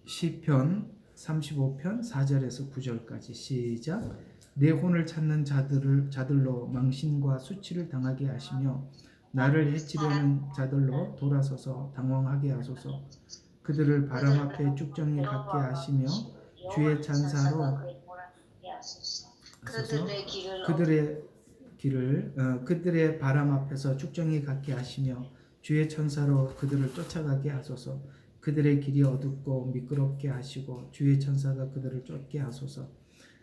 시편 35편 4절에서 9절까지 시작. 내 혼을 찾는 자들로 망신과 수치를 당하게 하시며 나를 해치려는 자들로 돌아서서 당황하게 하소서. 그들을 바람 앞에 쭉정이 갖게 하시며 주의 찬사로 그들의 바람 앞에서 쭉정이 갖게 하시며 주의 천사로 그들을 쫓아가게 하소서. 그들의 길이 어둡고 미끄럽게 하시고 주의 천사가 그들을 쫓게 하소서.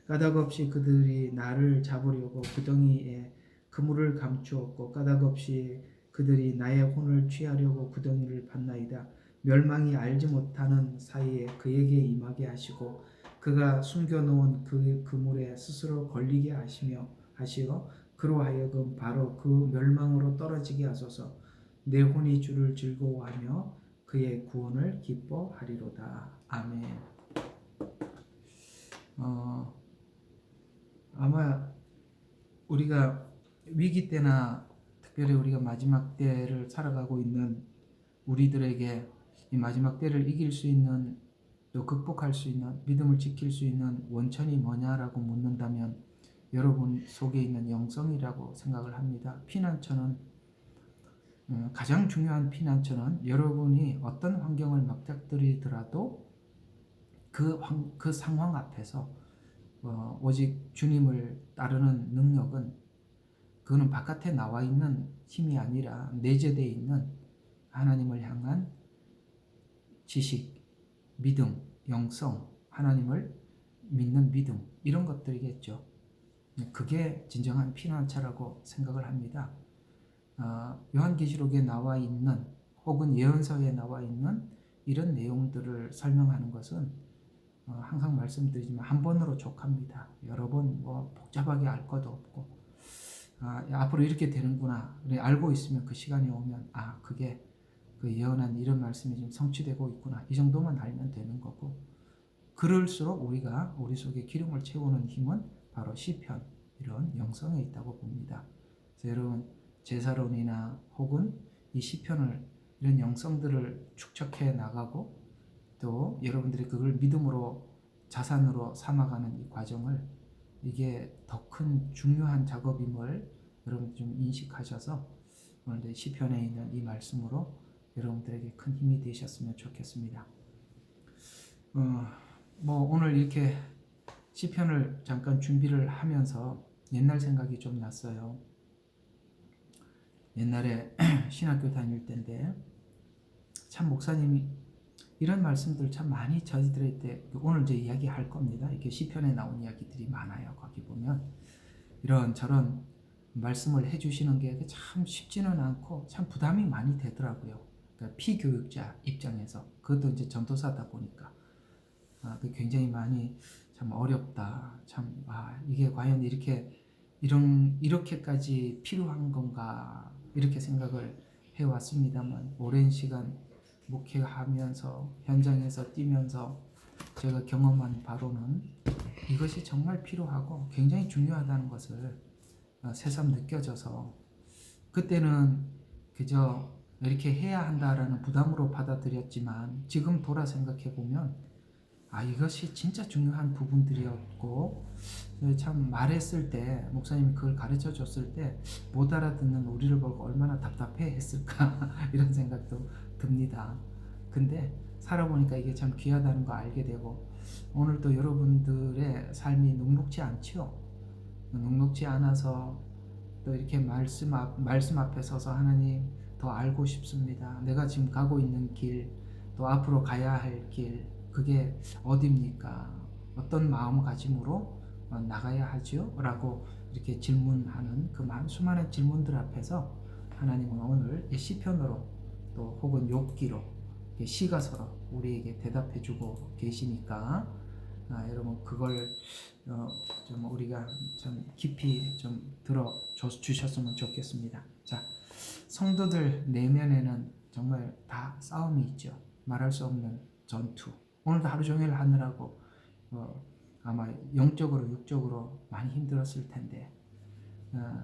까닭없이 그들이 나를 잡으려고 구덩이에 그물을 감추었고 까닭없이 그들이 나의 혼을 취하려고 구덩이를 팠나이다. 멸망이 알지 못하는 사이에 그에게 임하게 하시고 그가 숨겨놓은 그 그물에 스스로 걸리게 하시어 그로 하여금 바로 그 멸망으로 떨어지게 하소서. 내 혼이 주를 즐거워하며 그의 구원을 기뻐하리로다. 아멘. 아마 우리가 위기 때나 특별히 우리가 마지막 때를 살아가고 있는 우리들에게 이 마지막 때를 이길 수 있는 또 극복할 수 있는 믿음을 지킬 수 있는 원천이 뭐냐라고 묻는다면 여러분 속에 있는 영성이라고 생각을 합니다. 피난처는 가장 중요한 피난처는 여러분이 어떤 환경을 맞닥뜨리더라도 그 상황 앞에서 오직 주님을 따르는 능력은 그거는 바깥에 나와 있는 힘이 아니라 내재되어 있는 하나님을 향한 지식, 믿음, 영성, 하나님을 믿는 믿음 이런 것들이겠죠. 그게 진정한 피난처라고 생각을 합니다. 요한계시록에 나와 있는 혹은 예언서에 나와 있는 이런 내용들을 설명하는 것은 항상 말씀드리지만 한 번으로 족합니다. 여러 번 복잡하게 알 것도 없고 앞으로 이렇게 되는구나 알고 있으면 그 시간이 오면 그게 그 예언한 이런 말씀이 지금 성취되고 있구나 이 정도만 알면 되는 거고 그럴수록 우리가 우리 속에 기름을 채우는 힘은 바로 시편 이런 영성에 있다고 봅니다. 그래서 여러분 제사론이나 혹은 이 시편을 이런 영성들을 축적해 나가고 또 여러분들이 그걸 믿음으로 자산으로 삼아가는 이 과정을 이게 더 큰 중요한 작업임을 여러분 좀 인식하셔서 오늘 시편에 있는 이 말씀으로 여러분들에게 큰 힘이 되셨으면 좋겠습니다. 오늘 이렇게 시편을 잠깐 준비를 하면서 옛날 생각이 좀 났어요. 옛날에 신학교 다닐 때인데 참 목사님이 이런 말씀들 참 많이 저희들의 때 오늘 이제 이야기할 겁니다. 이렇게 시편에 나온 이야기들이 많아요. 거기 보면 이런저런 말씀을 해주시는 게 참 쉽지는 않고 참 부담이 많이 되더라고요. 그러니까 피교육자 입장에서 그것도 이제 전도사다 보니까 굉장히 많이 참 어렵다. 참 이게 과연 이렇게까지 필요한 건가 이렇게 생각을 해왔습니다만 오랜 시간 목회하면서 현장에서 뛰면서 제가 경험한 바로는 이것이 정말 필요하고 굉장히 중요하다는 것을 새삼 느껴져서 그때는 그저 이렇게 해야 한다라는 부담으로 받아들였지만 지금 돌아 생각해 보면 이것이 진짜 중요한 부분들이었고 참 말했을 때 목사님이 그걸 가르쳐 줬을 때 못 알아듣는 우리를 보고 얼마나 답답해 했을까 이런 생각도 듭니다. 근데 살아보니까 이게 참 귀하다는 거 알게 되고 오늘 또 여러분들의 삶이 녹록지 않죠. 녹록지 않아서 또 이렇게 말씀 앞에 서서 하나님 더 알고 싶습니다. 내가 지금 가고 있는 길, 또 앞으로 가야 할 길, 그게 어디입니까? 어떤 마음가짐으로 나가야 하죠? 라고 이렇게 질문하는 그 수많은 질문들 앞에서 하나님은 오늘 이 시편으로 또 혹은 욥기로 시가서로 우리에게 대답해주고 계시니까 여러분 그걸 좀 우리가 좀 깊이 좀 들어주셨으면 좋겠습니다. 자, 성도들 내면에는 정말 다 싸움이 있죠. 말할 수 없는 전투. 오늘도 하루 종일 하느라고 아마 영적으로 육적으로 많이 힘들었을 텐데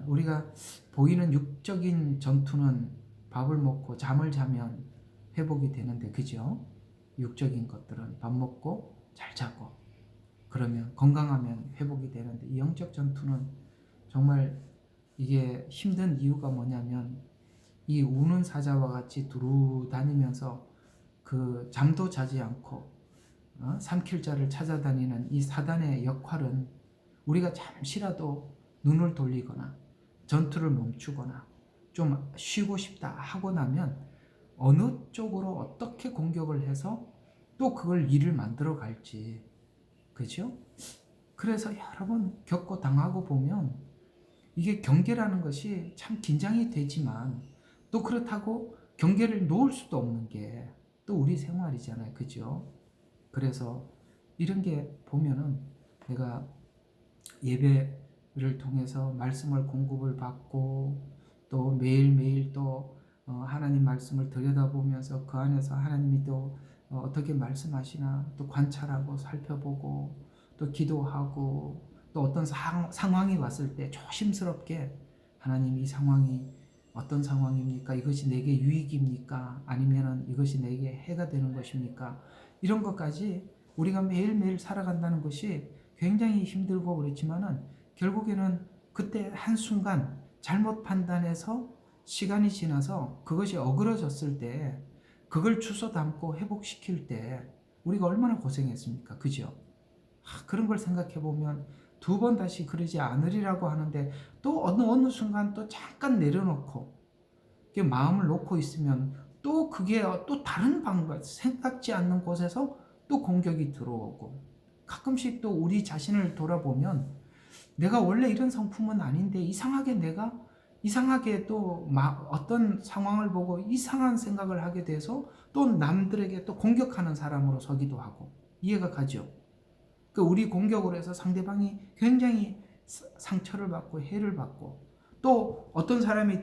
우리가 보이는 육적인 전투는 밥을 먹고 잠을 자면 회복이 되는데 그죠? 육적인 것들은 밥 먹고 잘 자고 그러면 건강하면 회복이 되는데 이 영적 전투는 정말 이게 힘든 이유가 뭐냐면 이 우는 사자와 같이 두루 다니면서 그 잠도 자지 않고 삼킬 자를 찾아다니는 이 사단의 역할은 우리가 잠시라도 눈을 돌리거나 전투를 멈추거나 좀 쉬고 싶다 하고 나면 어느 쪽으로 어떻게 공격을 해서 또 그걸 일을 만들어 갈지, 그죠? 그래서 여러 번 겪고 당하고 보면 이게 경계라는 것이 참 긴장이 되지만 또 그렇다고 경계를 놓을 수도 없는 게 또 우리 생활이잖아요, 그죠? 그래서 이런 게 보면은 내가 예배를 통해서 말씀을 공급을 받고 또 매일매일 또 하나님 말씀을 들여다보면서 그 안에서 하나님이 또 어떻게 말씀하시나 또 관찰하고 살펴보고 또 기도하고 또 어떤 상황이 왔을 때 조심스럽게 하나님 이 상황이 어떤 상황입니까? 이것이 내게 유익입니까? 아니면은 이것이 내게 해가 되는 것입니까? 이런 것까지 우리가 매일매일 살아간다는 것이 굉장히 힘들고 그렇지만은 결국에는 그때 한순간 잘못 판단해서 시간이 지나서 그것이 어그러졌을 때 그걸 주워 담고 회복시킬 때 우리가 얼마나 고생했습니까? 그죠? 그런 걸 생각해 보면 두 번 다시 그러지 않으리라고 하는데 또 어느 순간 또 잠깐 내려놓고 마음을 놓고 있으면 또 그게 또 다른 방법, 생각지 않는 곳에서 또 공격이 들어오고 가끔씩 또 우리 자신을 돌아보면 내가 원래 이런 성품은 아닌데 이상하게 또 어떤 상황을 보고 이상한 생각을 하게 돼서 또 남들에게 또 공격하는 사람으로 서기도 하고 이해가 가죠. 그 우리 공격으로 해서 상대방이 굉장히 상처를 받고 해를 받고 또 어떤 사람이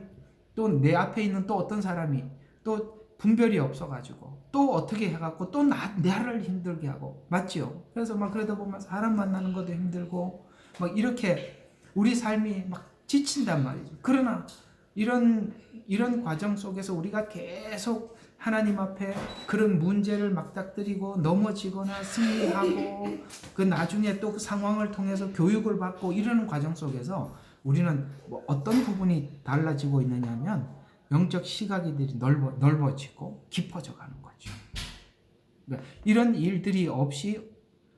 또 내 앞에 있는 또 어떤 사람이 또 분별이 없어가지고 또 어떻게 해갖고 또 나를 힘들게 하고 맞지요? 그래서 막 그러다 보면 사람 만나는 것도 힘들고 막 이렇게 우리 삶이 막 지친단 말이죠. 그러나 이런 과정 속에서 우리가 계속 하나님 앞에 그런 문제를 막닥뜨리고 넘어지거나 승리하고 그 나중에 또 그 상황을 통해서 교육을 받고 이러는 과정 속에서 우리는 뭐 어떤 부분이 달라지고 있느냐면 영적 시각이 넓어지고 깊어져 가는 거죠. 그러니까 이런 일들이 없이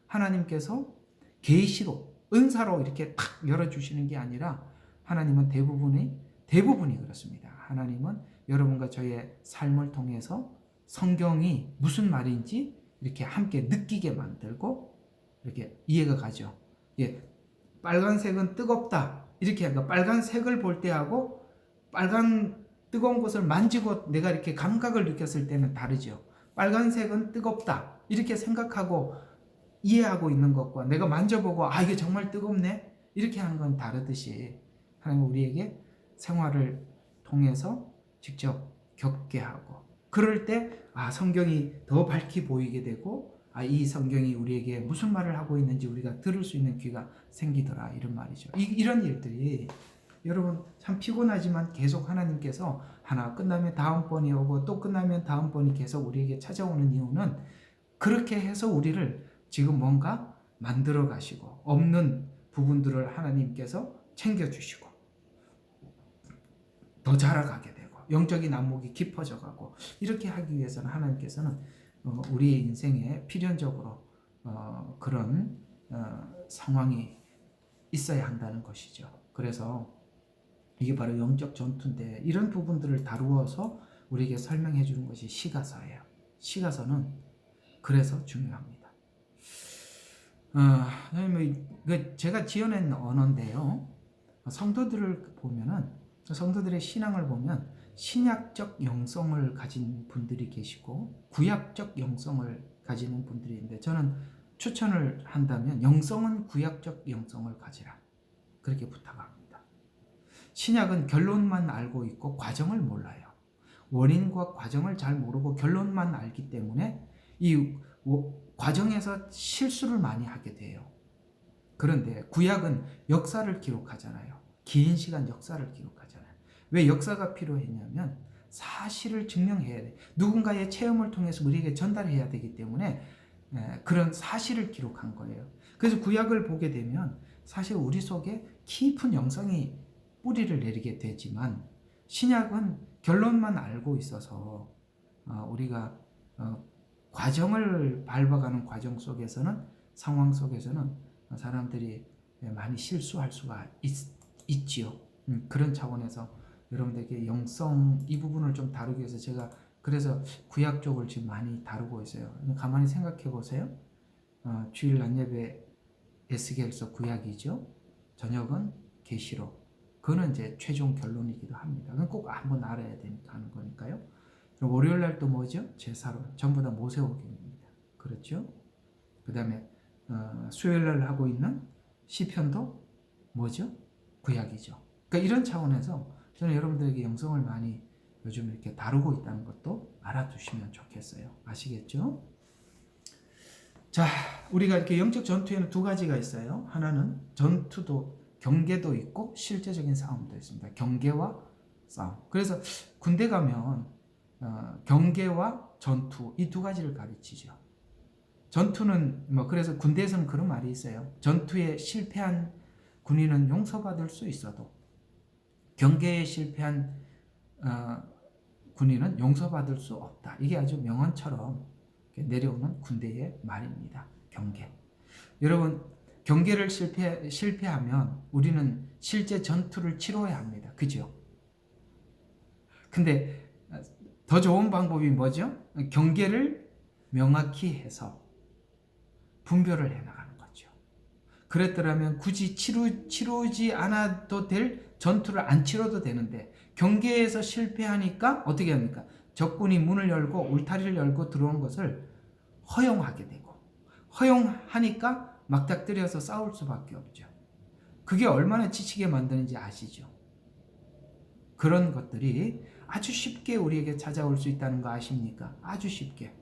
하나님께서 계시로 은사로 이렇게 탁 열어주시는 게 아니라 하나님은 대부분이 그렇습니다. 하나님은 여러분과 저의 삶을 통해서 성경이 무슨 말인지 이렇게 함께 느끼게 만들고 이렇게 이해가 가죠. 예, 빨간색은 뜨겁다 이렇게 하니까 빨간색을 볼 때하고 빨간 뜨거운 것을 만지고 내가 이렇게 감각을 느꼈을 때는 다르죠. 빨간색은 뜨겁다 이렇게 생각하고 이해하고 있는 것과 내가 만져보고 이게 정말 뜨겁네 이렇게 하는 건 다르듯이 하나님은 우리에게 생활을 통해서 직접 겪게 하고 그럴 때 성경이 더 밝게 보이게 되고 이 성경이 우리에게 무슨 말을 하고 있는지 우리가 들을 수 있는 귀가 생기더라 이런 말이죠. 이런 일들이 여러분 참 피곤하지만 계속 하나님께서 하나 끝나면 다음번이 오고 또 끝나면 다음번이 계속 우리에게 찾아오는 이유는 그렇게 해서 우리를 지금 뭔가 만들어 가시고 없는 부분들을 하나님께서 챙겨주시고 더 자라가게 되고 영적인 안목이 깊어져 가고 이렇게 하기 위해서는 하나님께서는 우리의 인생에 필연적으로 그런 상황이 있어야 한다는 것이죠. 그래서 이게 바로 영적 전투인데 이런 부분들을 다루어서 우리에게 설명해 주는 것이 시가서예요. 시가서는 그래서 중요합니다. 제가 지어낸 언어인데요. 성도들을 보면은 성도들의 신앙을 보면 신약적 영성을 가진 분들이 계시고 구약적 영성을 가지는 분들이 있는데 저는 추천을 한다면 영성은 구약적 영성을 가지라 그렇게 부탁합니다. 신약은 결론만 알고 있고 과정을 몰라요. 원인과 과정을 잘 모르고 결론만 알기 때문에 이 과정에서 실수를 많이 하게 돼요. 그런데 구약은 역사를 기록하잖아요. 긴 시간 역사를 기록하잖아요. 왜 역사가 필요했냐면 사실을 증명해야 돼. 누군가의 체험을 통해서 우리에게 전달해야 되기 때문에 그런 사실을 기록한 거예요. 그래서 구약을 보게 되면 사실 우리 속에 깊은 영성이 뿌리를 내리게 되지만 신약은 결론만 알고 있어서 우리가 과정을 밟아가는 과정 속에서는 상황 속에서는 사람들이 많이 실수할 수가 있지요. 그런 차원에서 여러분들에게 영성 이 부분을 좀 다루기 위해서 제가 그래서 구약 쪽을 지금 많이 다루고 있어요. 가만히 생각해 보세요. 주일 낮 예배 에스겔서 구약이죠. 저녁은 계시록. 그거는 이제 최종 결론이기도 합니다. 그건 꼭 한번 알아야 되니까 하는 거니까요. 월요일 날 또 뭐죠? 제사론. 전부 다 모세오경입니다. 그렇죠? 그 다음에 수요일 날 하고 있는 시편도 뭐죠? 구약이죠. 그러니까 이런 차원에서 저는 여러분들에게 영성을 많이 요즘 이렇게 다루고 있다는 것도 알아두시면 좋겠어요. 아시겠죠? 자, 우리가 이렇게 영적 전투에는 두 가지가 있어요. 하나는 전투도 경계도 있고 실제적인 싸움도 있습니다. 경계와 싸움. 그래서 군대 가면 경계와 전투 이 두 가지를 가르치죠. 전투는 그래서 군대에서는 그런 말이 있어요. 전투에 실패한 군인은 용서받을 수 있어도 경계에 실패한 군인은 용서받을 수 없다. 이게 아주 명언처럼 내려오는 군대의 말입니다. 경계. 여러분 경계를 실패하면 우리는 실제 전투를 치러야 합니다. 그죠? 근데 더 좋은 방법이 뭐죠? 경계를 명확히 해서 분별을 해나가는 거죠. 그랬더라면 굳이 치르지 않아도 될 전투를 안 치러도 되는데 경계에서 실패하니까 어떻게 합니까? 적군이 문을 열고 울타리를 열고 들어오는 것을 허용하게 되고 허용하니까 막닥뜨려서 싸울 수밖에 없죠. 그게 얼마나 지치게 만드는지 아시죠? 그런 것들이 아주 쉽게 우리에게 찾아올 수 있다는 거 아십니까? 아주 쉽게.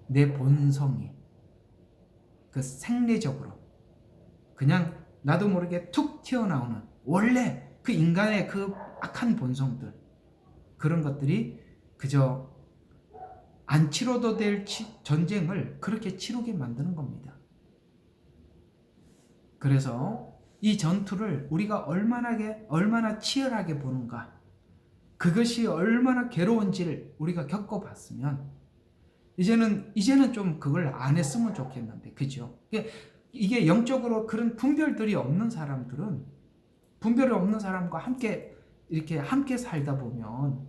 내 본성이 그 생리적으로 그냥 나도 모르게 툭 튀어나오는 원래 그 인간의 그 악한 본성들 그런 것들이 그저 안 치러도 될 전쟁을 그렇게 치르게 만드는 겁니다. 그래서 이 전투를 우리가 얼마나 치열하게 보는가 그것이 얼마나 괴로운지를 우리가 겪어봤으면 이제는 좀 그걸 안 했으면 좋겠는데 그죠? 이게 영적으로 그런 분별들이 없는 사람들은 분별이 없는 사람과 함께 이렇게 함께 살다 보면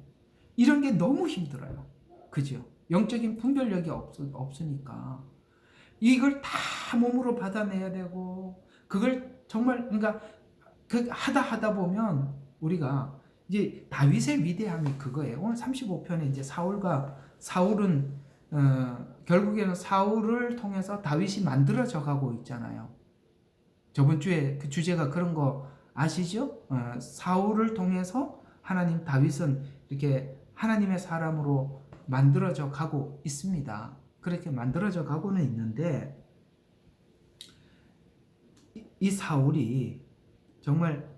이런 게 너무 힘들어요. 그죠? 영적인 분별력이 없으니까 이걸 다 몸으로 받아내야 되고 그걸 정말 그러니까 하다 보면 우리가 이제 다윗의 위대함이 그거예요. 오늘 35편에 이제 사울은 결국에는 사울을 통해서 다윗이 만들어져 가고 있잖아요. 저번 주에 그 주제가 그런 거 아시죠? 사울을 통해서 다윗은 이렇게 하나님의 사람으로 만들어져 가고 있습니다. 그렇게 만들어져 가고는 있는데 이 사울이 정말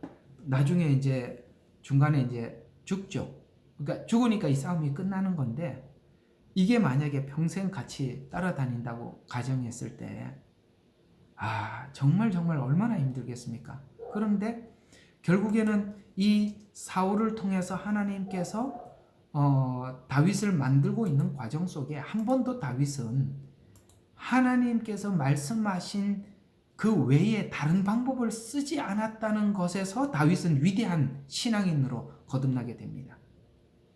나중에 이제 중간에 이제 죽죠. 그러니까 죽으니까 이 싸움이 끝나는 건데 이게 만약에 평생 같이 따라다닌다고 가정했을 때 정말 얼마나 힘들겠습니까? 그런데 결국에는 이 사울을 통해서 하나님께서 다윗을 만들고 있는 과정 속에 한 번도 다윗은 하나님께서 말씀하신 그 외에 다른 방법을 쓰지 않았다는 것에서 다윗은 위대한 신앙인으로 거듭나게 됩니다.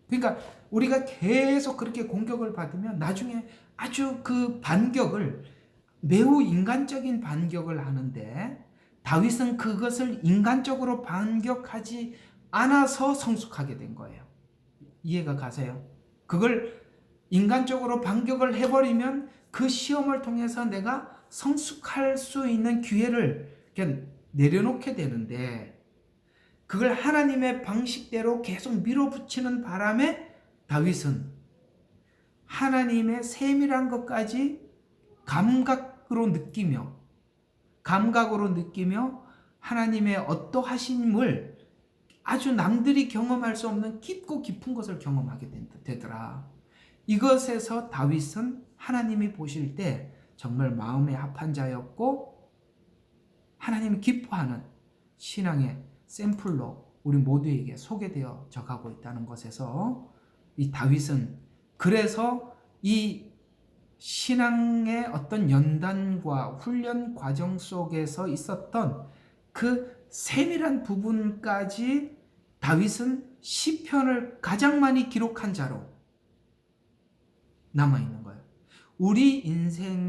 그러니까 우리가 계속 그렇게 공격을 받으면 나중에 아주 그 반격을 매우 인간적인 반격을 하는데 다윗은 그것을 인간적으로 반격하지 않아서 성숙하게 된 거예요. 이해가 가세요? 그걸 인간적으로 반격을 해버리면 그 시험을 통해서 내가 성숙할 수 있는 기회를 그냥 내려놓게 되는데 그걸 하나님의 방식대로 계속 밀어붙이는 바람에 다윗은 하나님의 세밀한 것까지 감각으로 느끼며 하나님의 어떠하심을 아주 남들이 경험할 수 없는 깊고 깊은 것을 경험하게 되더라. 이것에서 다윗은 하나님이 보실 때 정말 마음에 합한 자였고 하나님이 기뻐하는 신앙의 샘플로 우리 모두에게 소개되어져 가고 있다는 것에서 이 다윗은 그래서 이 신앙의 어떤 연단과 훈련 과정 속에서 있었던 그 세밀한 부분까지 다윗은 시편을 가장 많이 기록한 자로 남아있는 거예요. 우리가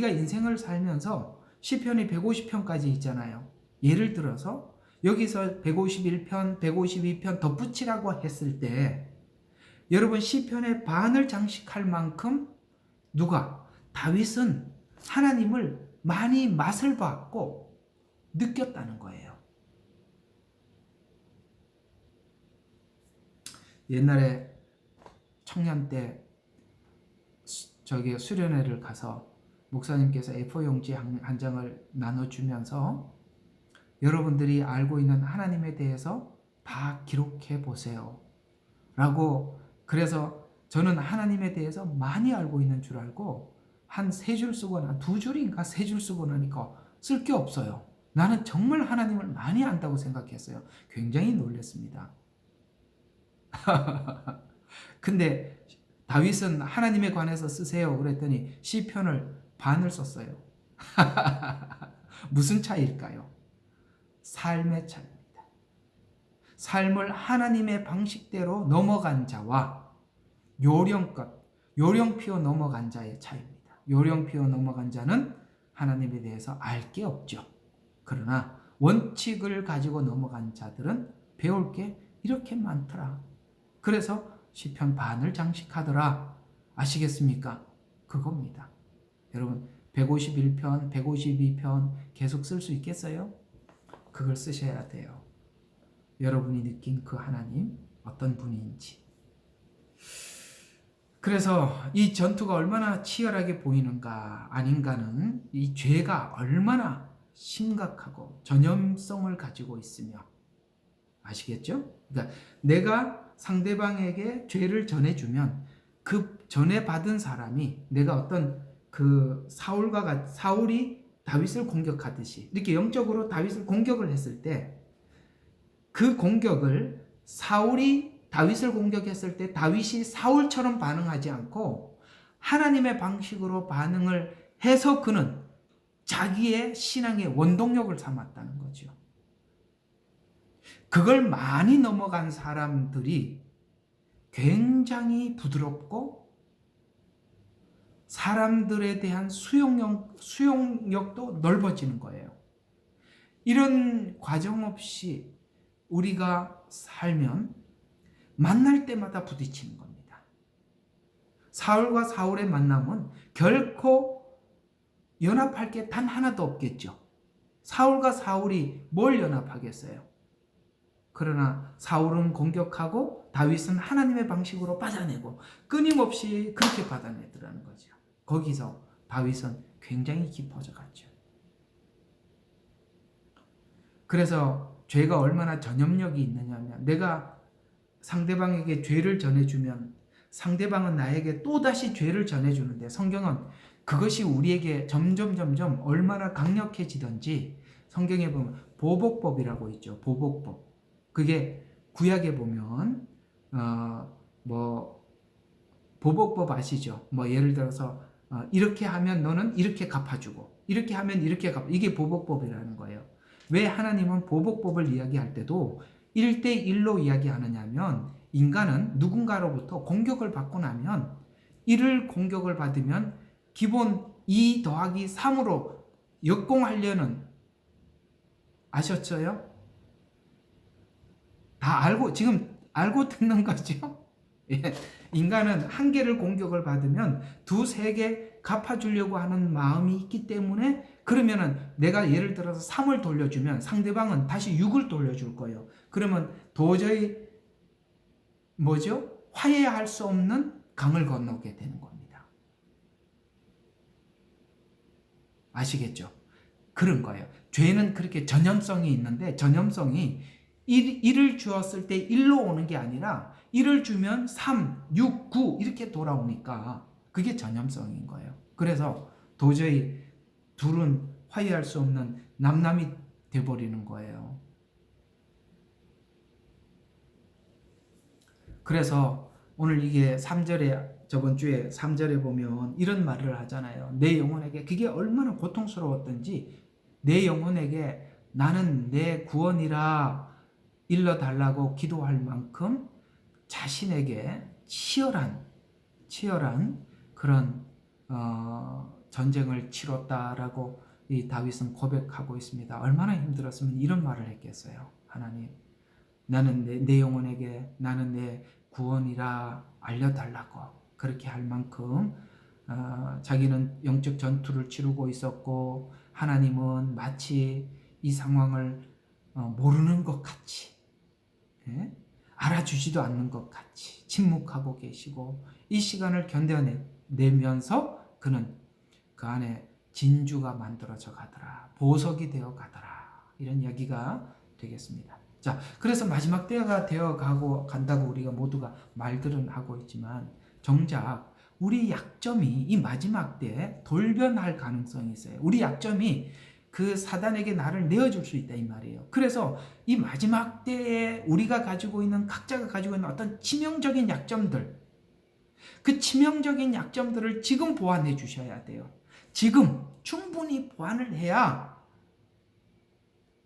인생을 살면서 시편이 150편까지 있잖아요. 예를 들어서 여기서 151편, 152편 덧붙이라고 했을 때 여러분 시편의 반을 장식할 만큼 누가? 다윗은 하나님을 많이 맛을 봤고 느꼈다는 거예요. 옛날에 청년 때 수련회를 가서 목사님께서 A4 용지 한 장을 나눠주면서 여러분들이 알고 있는 하나님에 대해서 다 기록해 보세요 라고. 그래서 저는 하나님에 대해서 많이 알고 있는 줄 알고 한 3줄 쓰거나 2줄인가 3줄 쓰고 나니까 쓸 게 없어요. 나는 정말 하나님을 많이 안다고 생각했어요. 굉장히 놀랐습니다. 근데 다윗은 하나님에 관해서 쓰세요 그랬더니 시편을 반을 썼어요. 무슨 차이일까요? 삶의 차이입니다. 삶을 하나님의 방식대로 넘어간 자와 요령피워 넘어간 자의 차이입니다. 요령피워 넘어간 자는 하나님에 대해서 알 게 없죠. 그러나 원칙을 가지고 넘어간 자들은 배울 게 이렇게 많더라. 그래서 시편 반을 장식하더라. 아시겠습니까? 그겁니다. 여러분 151편, 152편 계속 쓸 수 있겠어요? 그걸 쓰셔야 돼요. 여러분이 느낀 그 하나님 어떤 분인지. 그래서 이 전투가 얼마나 치열하게 보이는가 아닌가는 이 죄가 얼마나 심각하고 전염성을 가지고 있으며 아시겠죠? 그러니까 내가 상대방에게 죄를 전해주면 그 전해받은 사람이 내가 어떤 그 사울이 다윗을 공격하듯이 이렇게 영적으로 다윗을 공격을 했을 때 그 공격을 사울이 다윗을 공격했을 때 다윗이 사울처럼 반응하지 않고 하나님의 방식으로 반응을 해서 그는 자기의 신앙의 원동력을 삼았다는 거죠. 그걸 많이 넘어간 사람들이 굉장히 부드럽고 사람들에 대한 수용력도 넓어지는 거예요. 이런 과정 없이 우리가 살면 만날 때마다 부딪히는 겁니다. 사울과 사울의 만남은 결코 연합할 게 단 하나도 없겠죠. 사울과 사울이 뭘 연합하겠어요? 그러나 사울은 공격하고 다윗은 하나님의 방식으로 받아내고 끊임없이 그렇게 받아내더라는 거죠. 거기서 다윗은 굉장히 깊어져 갔죠. 그래서 죄가 얼마나 전염력이 있느냐면 내가 상대방에게 죄를 전해주면 상대방은 나에게 또다시 죄를 전해주는데 성경은 그것이 우리에게 점점 얼마나 강력해지던지 성경에 보면 보복법이라고 있죠. 보복법. 그게 구약에 보면 보복법 아시죠? 예를 들어서 이렇게 하면 너는 이렇게 갚아주고 이렇게 하면 이렇게 이게 보복법이라는 거예요. 왜 하나님은 보복법을 이야기할 때도 1대1로 이야기하느냐면 인간은 누군가로부터 공격을 받고 나면 이를 공격을 받으면 기본 2 더하기 3으로 역공하려는 아셨어요? 다 알고 지금 알고 듣는 거죠? 예. 인간은 한 개를 공격을 받으면 2, 3개 갚아주려고 하는 마음이 있기 때문에 그러면은 내가 예를 들어서 3을 돌려주면 상대방은 다시 6을 돌려줄 거예요. 그러면 도저히 화해할 수 없는 강을 건너게 되는 겁니다. 아시겠죠? 그런 거예요. 죄는 그렇게 전염성이 있는데 전염성이 1을 주었을 때 1로 오는 게 아니라 1을 주면 3, 6, 9 이렇게 돌아오니까 그게 전염성인 거예요. 그래서 도저히 둘은 화해할 수 없는 남남이 돼버리는 거예요. 그래서 오늘 이게 3절에 저번 주에 3절에 보면 이런 말을 하잖아요. 내 영혼에게 그게 얼마나 고통스러웠던지 내 영혼에게 나는 내 구원이라 일러달라고 기도할 만큼 자신에게 치열한 그런 전쟁을 치렀다라고 이 다윗은 고백하고 있습니다. 얼마나 힘들었으면 이런 말을 했겠어요. 하나님, 나는 내 영혼에게 나는 내 구원이라 알려달라고 그렇게 할 만큼 자기는 영적 전투를 치르고 있었고 하나님은 마치 이 상황을 모르는 것 같이 알아주지도 않는 것 같이 침묵하고 계시고 이 시간을 견뎌내면서 그는 그 안에 진주가 만들어져 가더라. 보석이 되어 가더라. 이런 이야기가 되겠습니다. 자, 그래서 마지막 때가 되어 간다고 우리가 모두가 말들은 하고 있지만 정작 우리 약점이 이 마지막 때에 돌변할 가능성이 있어요. 우리 약점이 그 사단에게 나를 내어줄 수 있다 이 말이에요. 그래서 이 마지막 때에 우리가 가지고 있는 각자가 가지고 있는 어떤 치명적인 약점들 그 치명적인 약점들을 지금 보완해 주셔야 돼요. 지금 충분히 보완을 해야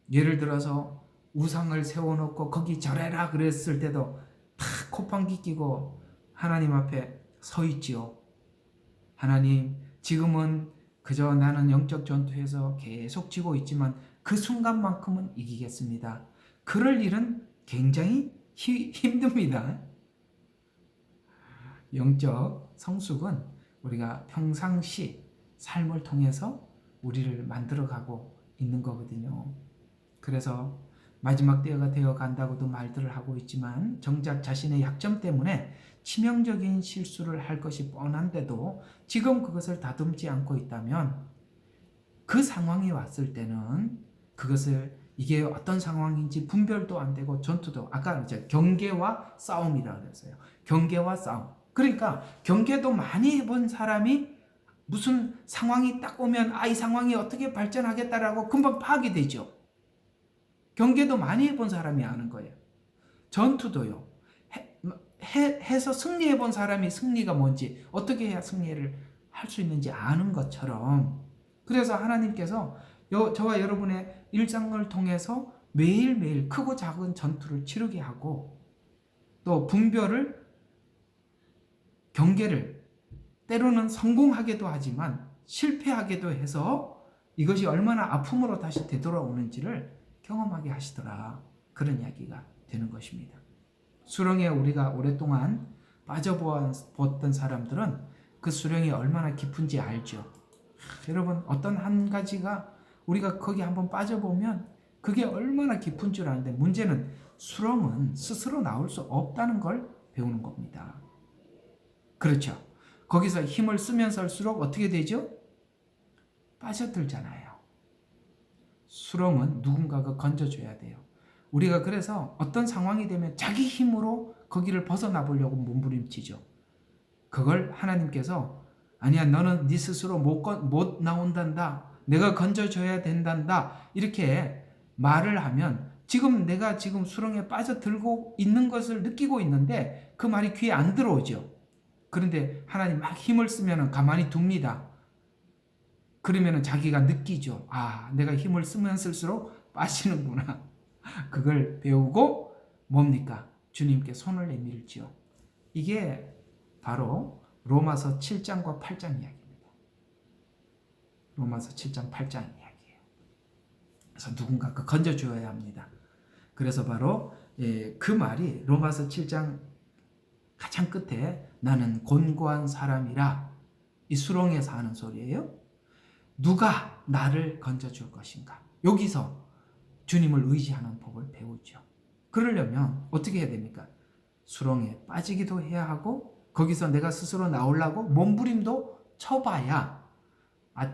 예를 들어서 우상을 세워놓고 거기 절해라 그랬을 때도 탁 콧방귀 끼고 하나님 앞에 서 있지요. 하나님 지금은 그저 나는 영적 전투에서 계속 지고 있지만 그 순간만큼은 이기겠습니다. 그럴 일은 굉장히 힘듭니다. 영적 성숙은 우리가 평상시 삶을 통해서 우리를 만들어가고 있는 거거든요. 그래서 마지막 때가 되어 간다고도 말들을 하고 있지만 정작 자신의 약점 때문에 치명적인 실수를 할 것이 뻔한데도 지금 그것을 다듬지 않고 있다면 그 상황이 왔을 때는 그것을 이게 어떤 상황인지 분별도 안 되고 전투도 아까 이제 경계와 싸움이라고 그랬어요. 경계와 싸움. 그러니까 경계도 많이 해본 사람이 무슨 상황이 딱 오면 이 상황이 어떻게 발전하겠다라고 금방 파악이 되죠. 경계도 많이 해본 사람이 아는 거예요. 전투도요. 해서 승리해 본 사람이 승리가 뭔지 어떻게 해야 승리를 할 수 있는지 아는 것처럼 그래서 하나님께서 저와 여러분의 일상을 통해서 매일매일 크고 작은 전투를 치르게 하고 또 분별을 경계를 때로는 성공하게도 하지만 실패하게도 해서 이것이 얼마나 아픔으로 다시 되돌아오는지를 경험하게 하시더라. 그런 이야기가 되는 것입니다. 수렁에 우리가 오랫동안 빠져보았던 사람들은 그 수렁이 얼마나 깊은지 알죠. 여러분 어떤 한 가지가 우리가 거기 한번 빠져보면 그게 얼마나 깊은 줄 아는데 문제는 수렁은 스스로 나올 수 없다는 걸 배우는 겁니다. 그렇죠. 거기서 힘을 쓰면 쓸수록 어떻게 되죠? 빠져들잖아요. 수렁은 누군가가 건져줘야 돼요. 우리가 그래서 어떤 상황이 되면 자기 힘으로 거기를 벗어나 보려고 몸부림치죠. 그걸 하나님께서 아니야 너는 네 스스로 못 나온단다. 내가 건져줘야 된단다. 이렇게 말을 하면 내가 지금 수렁에 빠져들고 있는 것을 느끼고 있는데 그 말이 귀에 안 들어오죠. 그런데 하나님 막 힘을 쓰면 가만히 둡니다. 그러면 자기가 느끼죠. 내가 힘을 쓰면 쓸수록 빠지는구나. 그걸 배우고 뭡니까? 주님께 손을 내밀지요. 이게 바로 로마서 7장과 8장 이야기입니다. 로마서 7장 8장 이야기예요. 그래서 누군가가 건져줘야 합니다. 그래서 바로 그 말이 로마서 7장 가장 끝에 나는 곤고한 사람이라 이 수렁에서 하는 소리예요. 누가 나를 건져줄 것인가? 여기서 주님을 의지하는 법을 배우죠. 그러려면 어떻게 해야 됩니까? 수렁에 빠지기도 해야 하고 거기서 내가 스스로 나오려고 몸부림도 쳐봐야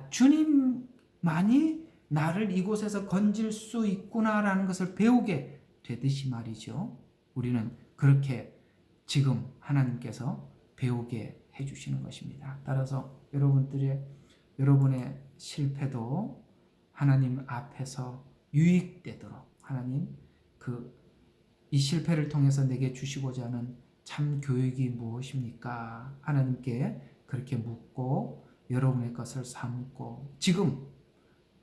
주님만이 나를 이곳에서 건질 수 있구나라는 것을 배우게 되듯이 말이죠. 우리는 그렇게 지금 하나님께서 배우게 해주시는 것입니다. 따라서 여러분의 실패도 하나님 앞에서 유익되도록 하나님 이 실패를 통해서 내게 주시고자 하는 참 교육이 무엇입니까? 하나님께 그렇게 묻고 여러분의 것을 삼고 지금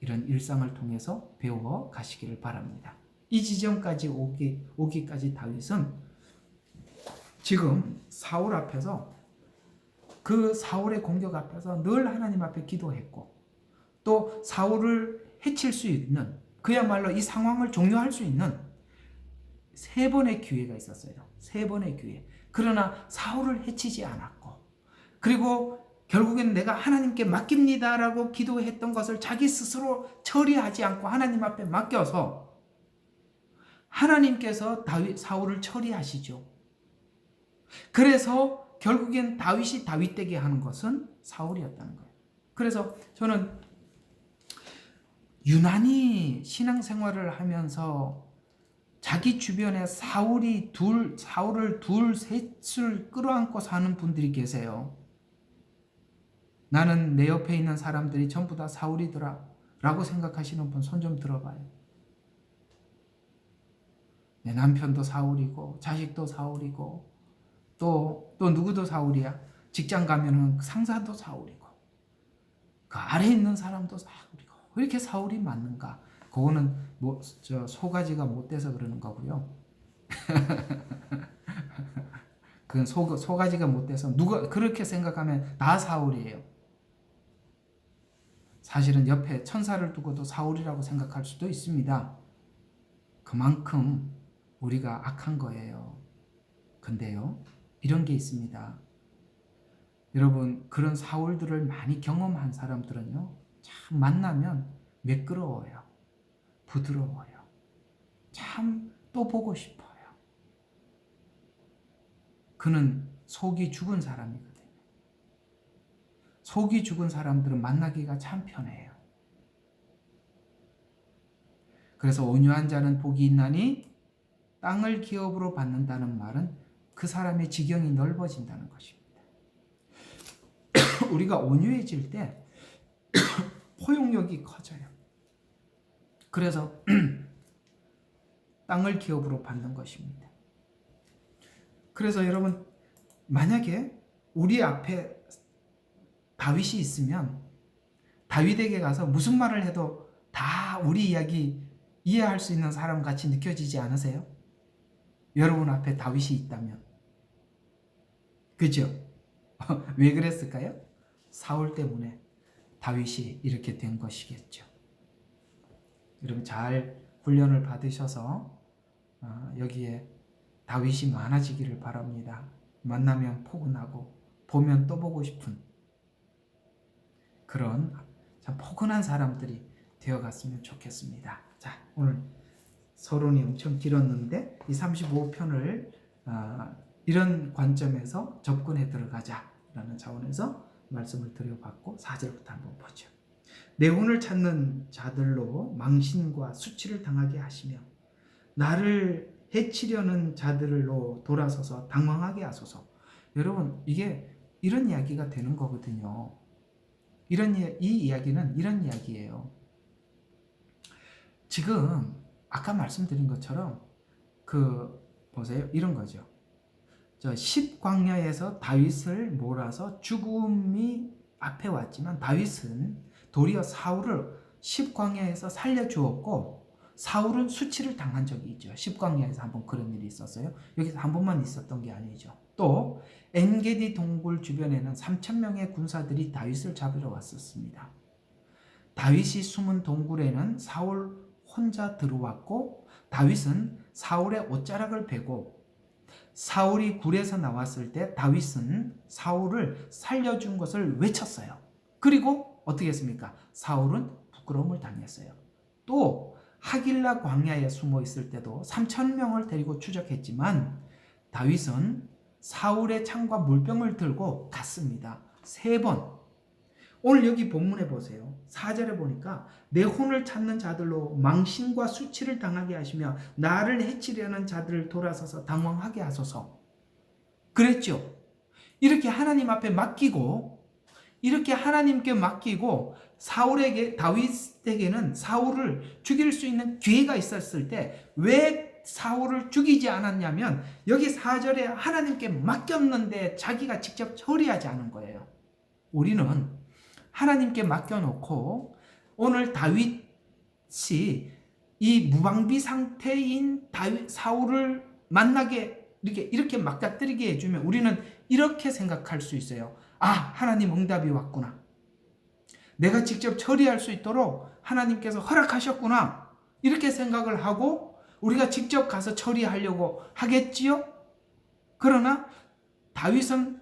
이런 일상을 통해서 배워 가시기를 바랍니다. 이 지점까지 오기까지 다윗은 지금 사울 앞에서 그 사울의 공격 앞에서 늘 하나님 앞에 기도했고 또 사울을 해칠 수 있는 그야말로 이 상황을 종료할 수 있는 3번의 기회가 있었어요. 3번의 기회. 그러나 사울을 해치지 않았고 그리고 결국엔 내가 하나님께 맡깁니다라고 기도했던 것을 자기 스스로 처리하지 않고 하나님 앞에 맡겨서 하나님께서 사울을 처리하시죠. 그래서 결국엔 다윗이 다윗 되게 하는 것은 사울이었다는 거예요. 그래서 저는 유난히 신앙생활을 하면서 자기 주변에 사울을 셋을 끌어안고 사는 분들이 계세요. 나는 내 옆에 있는 사람들이 전부 다 사울이더라 라고 생각하시는 분 손 좀 들어봐요. 내 남편도 사울이고 자식도 사울이고 또 누구도 사울이야. 직장 가면은 상사도 사울이고 그 아래 있는 사람도 사울이고 왜 이렇게 사울이 많는가? 그거는 소가지가 못 돼서 그러는 거고요. 그건 소가지가 못 돼서 누가 그렇게 생각하면 다 사울이에요. 사실은 옆에 천사를 두고도 사울이라고 생각할 수도 있습니다. 그만큼 우리가 악한 거예요. 근데요, 이런 게 있습니다. 여러분, 그런 사울들을 많이 경험한 사람들은요, 참 만나면 매끄러워요. 부드러워요. 참 또 보고 싶어요. 그는 속이 죽은 사람이거든요. 속이 죽은 사람들은 만나기가 참 편해요. 그래서 온유한 자는 복이 있나니 땅을 기업으로 받는다는 말은 그 사람의 지경이 넓어진다는 것입니다. 우리가 온유해질 때 포용력이 커져요. 그래서 땅을 기업으로 받는 것입니다. 그래서 여러분, 만약에 우리 앞에 다윗이 있으면 다윗에게 가서 무슨 말을 해도 다 우리 이야기 이해할 수 있는 사람 같이 느껴지지 않으세요? 여러분 앞에 다윗이 있다면. 그죠? 왜 그랬을까요? 사울 때문에 다윗이 이렇게 된 것이겠죠. 여러분 잘 훈련을 받으셔서 여기에 다윗이 많아지기를 바랍니다. 만나면 포근하고 보면 또 보고 싶은 그런 참 포근한 사람들이 되어갔으면 좋겠습니다. 자, 오늘 서론이 엄청 길었는데 이 35편을 이런 관점에서 접근해 들어가자라는 차원에서 말씀을 드려봤고 4절부터 한번 보죠. 내 혼을 찾는 자들로 망신과 수치를 당하게 하시며 나를 해치려는 자들로 돌아서서 당황하게 하소서. 여러분, 이게 이런 이야기가 되는 거거든요. 이 이야기는 이런 이야기예요. 지금 아까 말씀드린 것처럼 보세요. 이런 거죠. 10광야에서 다윗을 몰아서 죽음이 앞에 왔지만 다윗은 도리어 사울을 10광야에서 살려주었고 사울은 수치를 당한 적이 있죠. 10광야에서 한번 그런 일이 있었어요. 여기서 한 번만 있었던 게 아니죠. 또 엔게디 동굴 주변에는 3,000명의 군사들이 다윗을 잡으러 왔었습니다. 다윗이 숨은 동굴에는 사울 혼자 들어왔고 다윗은 사울의 옷자락을 베고 사울이 굴에서 나왔을 때 다윗은 사울을 살려준 것을 외쳤어요. 그리고 어떻게 했습니까? 사울은 부끄러움을 당했어요. 또 하길라 광야에 숨어 있을 때도 3,000명을 데리고 추적했지만 다윗은 사울의 창과 물병을 들고 갔습니다. 3번. 오늘 여기 본문에 보세요. 4절에 보니까 내 혼을 찾는 자들로 망신과 수치를 당하게 하시며 나를 해치려는 자들을 돌아서서 당황하게 하소서. 그랬죠. 이렇게 하나님 앞에 맡기고, 이렇게 하나님께 맡기고, 다윗에게는 사울을 죽일 수 있는 기회가 있었을 때 왜 사울을 죽이지 않았냐면 여기 4절에 하나님께 맡겼는데 자기가 직접 처리하지 않은 거예요. 우리는 하나님께 맡겨놓고 오늘 다윗이 이 무방비 상태인 사울을 만나게 이렇게 맡겨드리게 해주면 우리는 이렇게 생각할 수 있어요. 아, 하나님 응답이 왔구나. 내가 직접 처리할 수 있도록 하나님께서 허락하셨구나. 이렇게 생각을 하고 우리가 직접 가서 처리하려고 하겠지요? 그러나 다윗은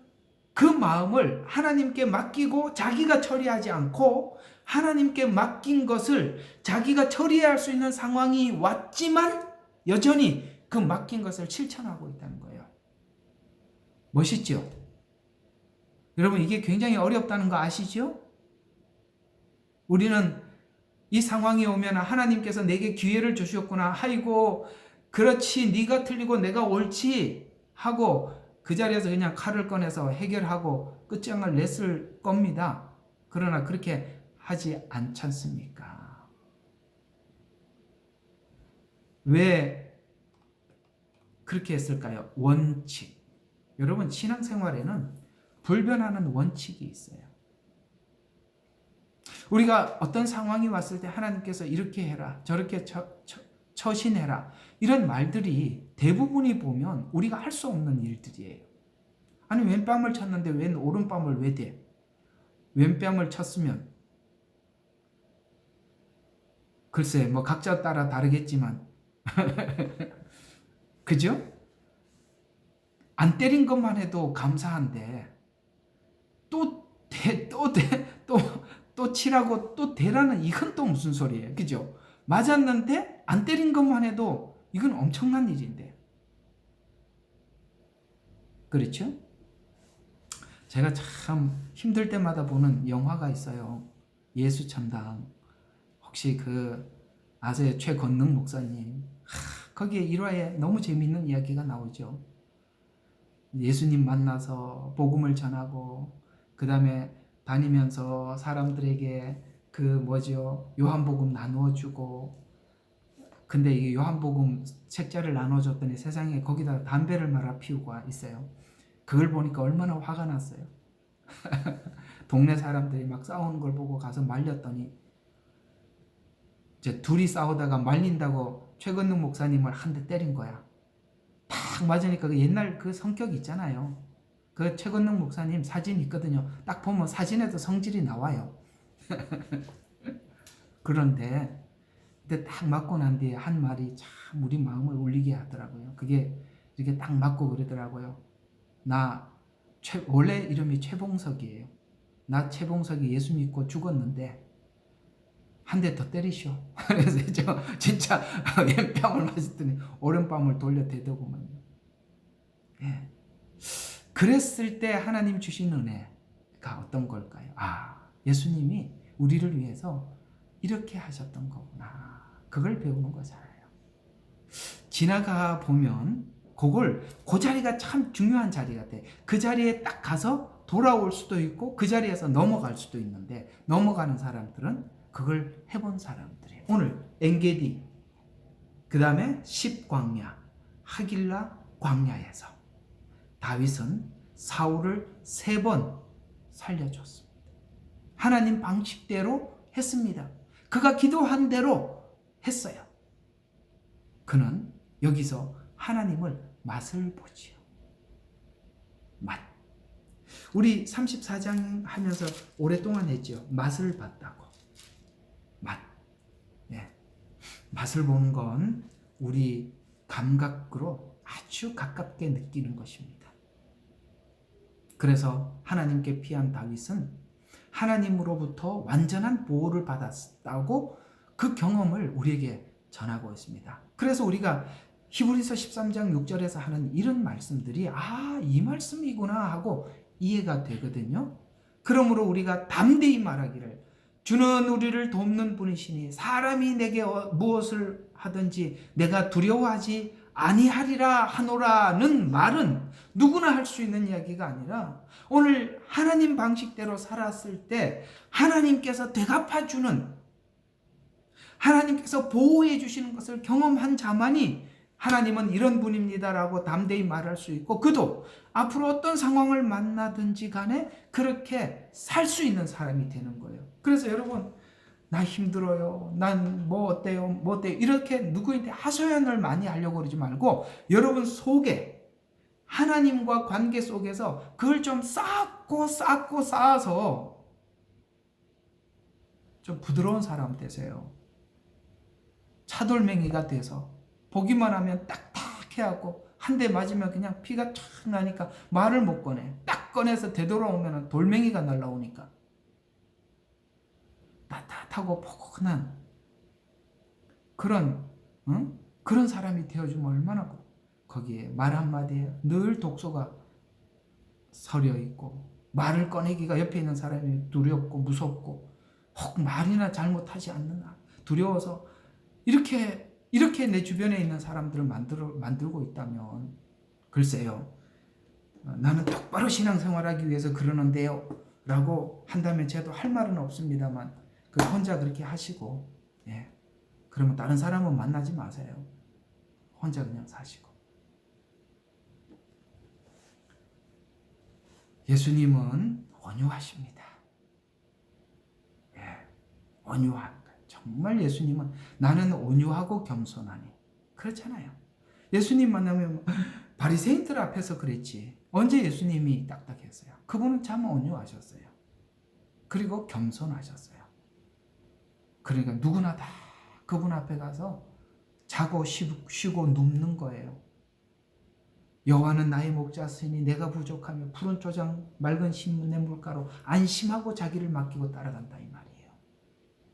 그 마음을 하나님께 맡기고 자기가 처리하지 않고 하나님께 맡긴 것을 자기가 처리할 수 있는 상황이 왔지만 여전히 그 맡긴 것을 실천하고 있다는 거예요. 멋있죠? 여러분, 이게 굉장히 어렵다는 거 아시죠? 우리는 이 상황이 오면 하나님께서 내게 기회를 주셨구나. 아이고, 그렇지, 네가 틀리고 내가 옳지 하고 그 자리에서 그냥 칼을 꺼내서 해결하고 끝장을 냈을 겁니다. 그러나 그렇게 하지 않지 않습니까? 왜 그렇게 했을까요? 원칙. 여러분, 신앙생활에는 불변하는 원칙이 있어요. 우리가 어떤 상황이 왔을 때 하나님께서 이렇게 해라, 저렇게 처신해라, 이런 말들이 대부분이 보면 우리가 할 수 없는 일들이에요. 아니, 왼뺨을 쳤는데 웬 오른뺨을 왜 대? 왼뺨을 쳤으면 글쎄 뭐 각자 따라 다르겠지만 그죠? 안 때린 것만 해도 감사한데 또 치라고 또 대라는 이건 또 무슨 소리예요? 그죠? 맞았는데 안 때린 것만 해도 이건 엄청난 일인데. 그렇죠? 제가 참 힘들 때마다 보는 영화가 있어요. 예수천당. 혹시 아세요? 최건능 목사님. 거기에 1화에 너무 재밌는 이야기가 나오죠. 예수님 만나서 복음을 전하고 그 다음에 다니면서 사람들에게 요한복음 나누어주고, 근데 이게 요한복음 책자를 나눠줬더니 세상에 거기다 담배를 말아 피우고 있어요. 그걸 보니까 얼마나 화가 났어요. 동네 사람들이 막 싸우는 걸 보고 가서 말렸더니 이제 둘이 싸우다가 말린다고 최건능 목사님을 한 대 때린 거야. 딱 맞으니까 그 옛날 그 성격 있잖아요. 그 최건능 목사님 사진 있거든요. 딱 보면 사진에도 성질이 나와요. 그런데 딱 맞고 난 뒤에 한 말이 참 우리 마음을 울리게 하더라고요. 그게 이렇게 딱 맞고 그러더라고요. 원래 이름이 최봉석이에요. 나 최봉석이 예수 믿고 죽었는데 한 대 더 때리시오. 그래서 저 진짜 왼뺨을 맞았더니 오른뺨을 돌려 대더구만요. 예. 그랬을 때 하나님 주신 은혜가 어떤 걸까요? 예수님이 우리를 위해서 이렇게 하셨던 거구나. 그걸 배우는 거잖아요. 지나가 보면 그 자리가 참 중요한 자리 같아. 그 자리에 딱 가서 돌아올 수도 있고 그 자리에서 넘어갈 수도 있는데 넘어가는 사람들은 그걸 해본 사람들이에요. 오늘 엔게디, 그 다음에 십광야, 하길라 광야에서 다윗은 사울을 3번 살려줬습니다. 하나님 방식대로 했습니다. 그가 기도한 대로 했어요. 그는 여기서 하나님을 맛을 보지요. 맛. 우리 34장 하면서 오랫동안 했죠. 맛을 봤다고. 맛. 예. 맛을 보는 건 우리 감각으로 아주 가깝게 느끼는 것입니다. 그래서 하나님께 피한 다윗은 하나님으로부터 완전한 보호를 받았다고 그 경험을 우리에게 전하고 있습니다. 그래서 우리가 히브리서 13장 6절에서 하는 이런 말씀들이 이 말씀이구나 하고 이해가 되거든요. 그러므로 우리가 담대히 말하기를 주는 우리를 돕는 분이시니 사람이 내게 무엇을 하든지 내가 두려워하지 아니하리라 하노라는 말은 누구나 할 수 있는 이야기가 아니라 오늘 하나님 방식대로 살았을 때 하나님께서 되갚아주는, 하나님께서 보호해 주시는 것을 경험한 자만이 하나님은 이런 분입니다라고 담대히 말할 수 있고, 그도 앞으로 어떤 상황을 만나든지 간에 그렇게 살 수 있는 사람이 되는 거예요. 그래서 여러분, 나 힘들어요, 난 뭐 어때요, 이렇게 누구한테 하소연을 많이 하려고 그러지 말고 여러분 속에 하나님과 관계 속에서 그걸 좀 쌓아서 좀 부드러운 사람 되세요. 차돌맹이가 돼서 보기만 하면 딱딱해하고 한 대 맞으면 그냥 피가 촥 나니까 말을 못 꺼내. 딱 꺼내서 되돌아오면 돌멩이가 날라오니까. 따뜻하고 포근한 그런 사람이 되어주면 얼마나 거기에 말 한마디에 늘 독소가 서려 있고, 말을 꺼내기가 옆에 있는 사람이 두렵고 무섭고 혹 말이나 잘못하지 않느냐 두려워서 이렇게 내 주변에 있는 사람들을 만들고 있다면, 글쎄요, 나는 똑바로 신앙생활하기 위해서 그러는데요 라고 한다면 저도 할 말은 없습니다만, 그 혼자 그렇게 하시고, 그러면 다른 사람은 만나지 마세요. 혼자 그냥 사시고. 예수님은 온유하십니다. 온유한. 정말 예수님은 나는 온유하고 겸손하니. 그렇잖아요. 예수님 만나면 바리새인들 앞에서 그랬지. 언제 예수님이 딱딱했어요? 그분은 참 온유하셨어요. 그리고 겸손하셨어요. 그러니까 누구나 다 그분 앞에 가서 자고 쉬고 눕는 거예요. 여호와는 나의 목자시니 내가 부족하며 푸른 초장 맑은 신문의 물가로 안심하고 자기를 맡기고 따라간다, 이 말이에요.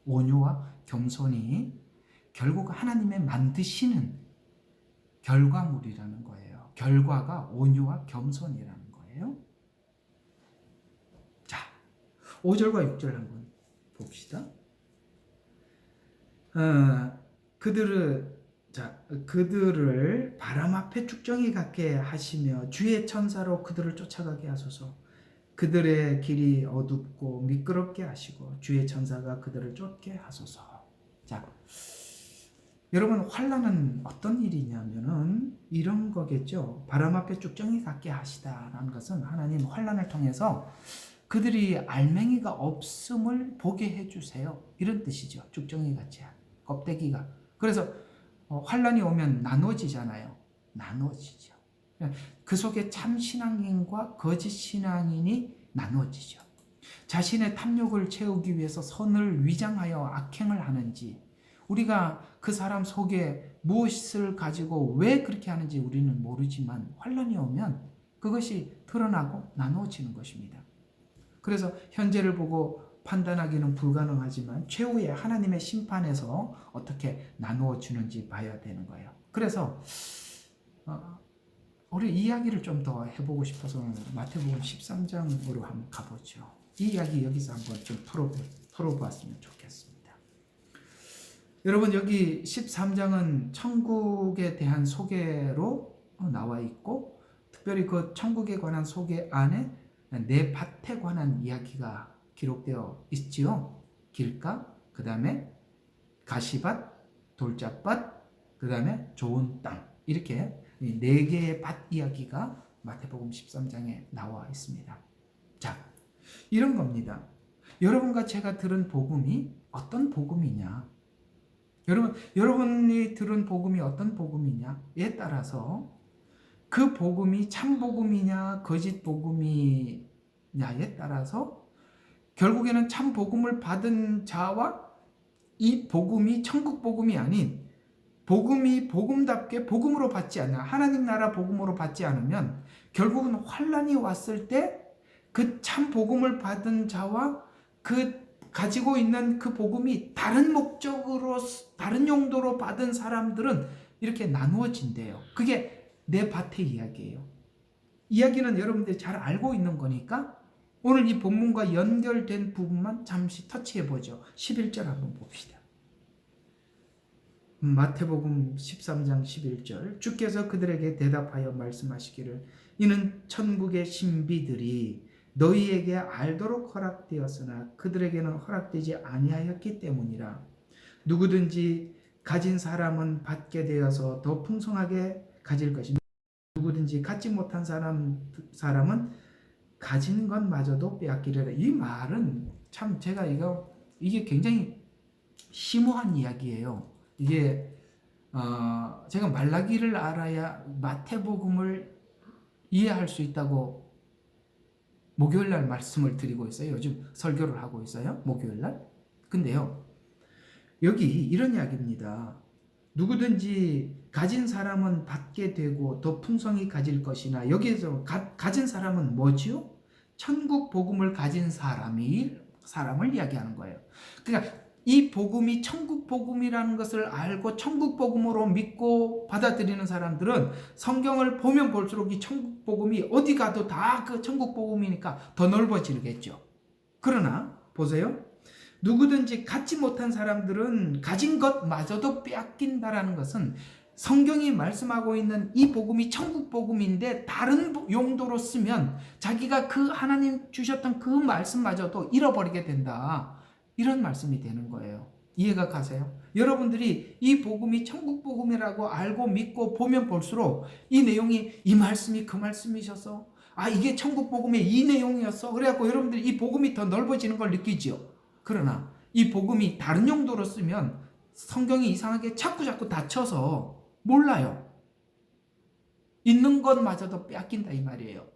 온유와 겸손이 결국 하나님의 만드시는 결과물이라는 거예요. 결과가 온유와 겸손이라는 거예요. 자, 5절과 6절 한번 봅시다. 그들을 바람 앞에 쭉정이 같게 하시며 주의 천사로 그들을 쫓아가게 하소서. 그들의 길이 어둡고 미끄럽게 하시고 주의 천사가 그들을 쫓게 하소서. 자, 여러분, 환난은 어떤 일이냐면은 이런 거겠죠. 바람 앞에 쭉정이 같게 하시다라는 것은 하나님 환난을 통해서 그들이 알맹이가 없음을 보게 해주세요, 이런 뜻이죠. 쭉정이 같이 껍데기가. 그래서 환난이 오면 나눠지잖아요. 나눠지죠. 그 속에 참 신앙인과 거짓 신앙인이 나눠지죠. 자신의 탐욕을 채우기 위해서 선을 위장하여 악행을 하는지, 우리가 그 사람 속에 무엇을 가지고 왜 그렇게 하는지 우리는 모르지만 환난이 오면 그것이 드러나고 나누어지는 것입니다. 그래서 현재를 보고 판단하기는 불가능하지만 최후의 하나님의 심판에서 어떻게 나누어 주는지 봐야 되는 거예요. 그래서 우리 이야기를 좀 더 해보고 싶어서 마태복음 13장으로 한번 가보죠. 이 이야기 여기서 한번 좀 풀어보았으면 좋겠습니다. 여러분, 여기 13장은 천국에 대한 소개로 나와 있고, 특별히 그 천국에 관한 소개 안에 네 밭에 관한 이야기가 기록되어 있지요. 길가, 그 다음에 가시밭, 돌짝밭, 그 다음에 좋은 땅, 이렇게 네 개의 밭 이야기가 마태복음 13장에 나와 있습니다. 자, 이런 겁니다. 여러분과 제가 들은 복음이 어떤 복음이냐, 여러분이 들은 복음이 어떤 복음이냐에 따라서 그 복음이 참 복음이냐 거짓 복음이냐에 따라서 결국에는 참 복음을 받은 자와 이 복음이 천국 복음이 아닌 복음이 복음답게 복음으로 받지 않아, 하나님 나라 복음으로 받지 않으면 결국은 환난이 왔을 때 그 참 복음을 받은 자와 그 가지고 있는 그 복음이 다른 목적으로, 다른 용도로 받은 사람들은 이렇게 나누어진대요. 그게 내 밭의 이야기예요. 이야기는 여러분들이 잘 알고 있는 거니까 오늘 이 본문과 연결된 부분만 잠시 터치해 보죠. 11절 한번 봅시다. 마태복음 13장 11절 주께서 그들에게 대답하여 말씀하시기를 이는 천국의 신비들이 너희에게 알도록 허락되었으나 그들에게는 허락되지 아니하였기 때문이라. 누구든지 가진 사람은 받게 되어서 더 풍성하게 가질 것이며 누구든지 갖지 못한 사람은 가진 것마저도 빼앗기리라. 이 말은 참 제가 이게 굉장히 심오한 이야기예요. 이게 제가 말라기를 알아야 마태복음을 이해할 수 있다고 목요일 날 말씀을 드리고 있어요. 요즘 설교를 하고 있어요. 목요일 날. 근데요. 여기 이런 이야기입니다. 누구든지 가진 사람은 받게 되고 더 풍성히 가질 것이나 여기에서 가진 사람은 뭐지요? 천국 복음을 가진 사람을 이야기하는 거예요. 그러니까 이 복음이 천국 복음이라는 것을 알고 천국 복음으로 믿고 받아들이는 사람들은 성경을 보면 볼수록 이 천국 복음이 어디 가도 다 그 천국 복음이니까 더 넓어지겠죠. 그러나 보세요. 누구든지 갖지 못한 사람들은 가진 것마저도 빼앗긴다라는 것은 성경이 말씀하고 있는 이 복음이 천국 복음인데 다른 용도로 쓰면 자기가 그 하나님 주셨던 그 말씀마저도 잃어버리게 된다. 이런 말씀이 되는 거예요. 이해가 가세요? 여러분들이 이 복음이 천국 복음이라고 알고 믿고 보면 볼수록 이 내용이 이 말씀이 그 말씀이셔서 이게 천국 복음의 이 내용이었어. 그래갖고 여러분들이 이 복음이 더 넓어지는 걸 느끼죠. 그러나 이 복음이 다른 용도로 쓰면 성경이 이상하게 자꾸 닫혀서 몰라요. 있는 것마저도 빼앗긴다 이 말이에요.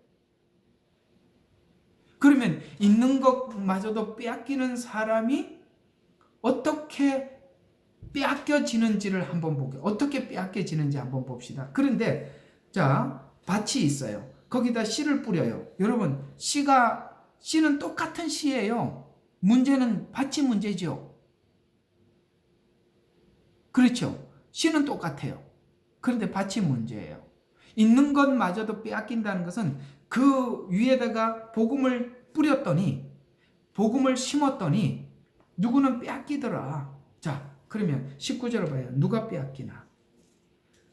그러면 있는 것마저도 빼앗기는 사람이 어떻게 빼앗겨지는지를 한번 볼게요. 어떻게 빼앗겨지는지 한번 봅시다. 그런데 자, 밭이 있어요. 거기다 씨를 뿌려요. 여러분, 씨는 똑같은 씨예요. 문제는 밭이 문제죠. 그렇죠. 씨는 똑같아요. 그런데 밭이 문제예요. 있는 것마저도 빼앗긴다는 것은 그 위에다가 복음을 뿌렸더니 복음을 심었더니 누구는 빼앗기더라. 자, 그러면 19절을 봐요. 누가 빼앗기나?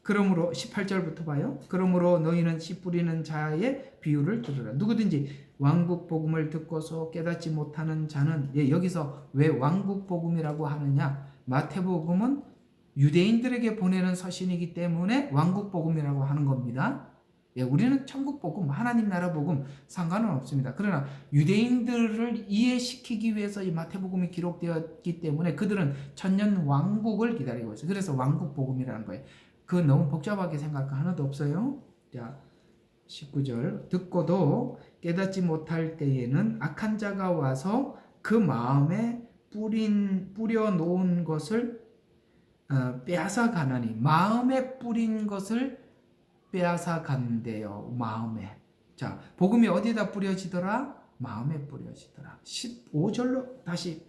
그러므로 18절부터 봐요. 그러므로 너희는 씨 뿌리는 자의 비유를 들으라. 누구든지 왕국 복음을 듣고서 깨닫지 못하는 자는 여기서 왜 왕국 복음이라고 하느냐? 마태복음은 유대인들에게 보내는 서신이기 때문에 왕국 복음이라고 하는 겁니다. 우리는 천국 복음, 하나님 나라 복음 상관은 없습니다. 그러나 유대인들을 이해시키기 위해서 이 마태복음이 기록되었기 때문에 그들은 천년 왕국을 기다리고 있어요. 그래서 왕국 복음이라는 거예요. 그건 너무 복잡하게 생각할 거 하나도 없어요. 자, 19절 듣고도 깨닫지 못할 때에는 악한 자가 와서 그 마음에 뿌려 놓은 것을 빼앗아 가나니 마음에 뿌린 것을 빼앗아 간대요. 마음에. 자, 복음이 어디다 뿌려지더라? 마음에 뿌려지더라. 15절로 다시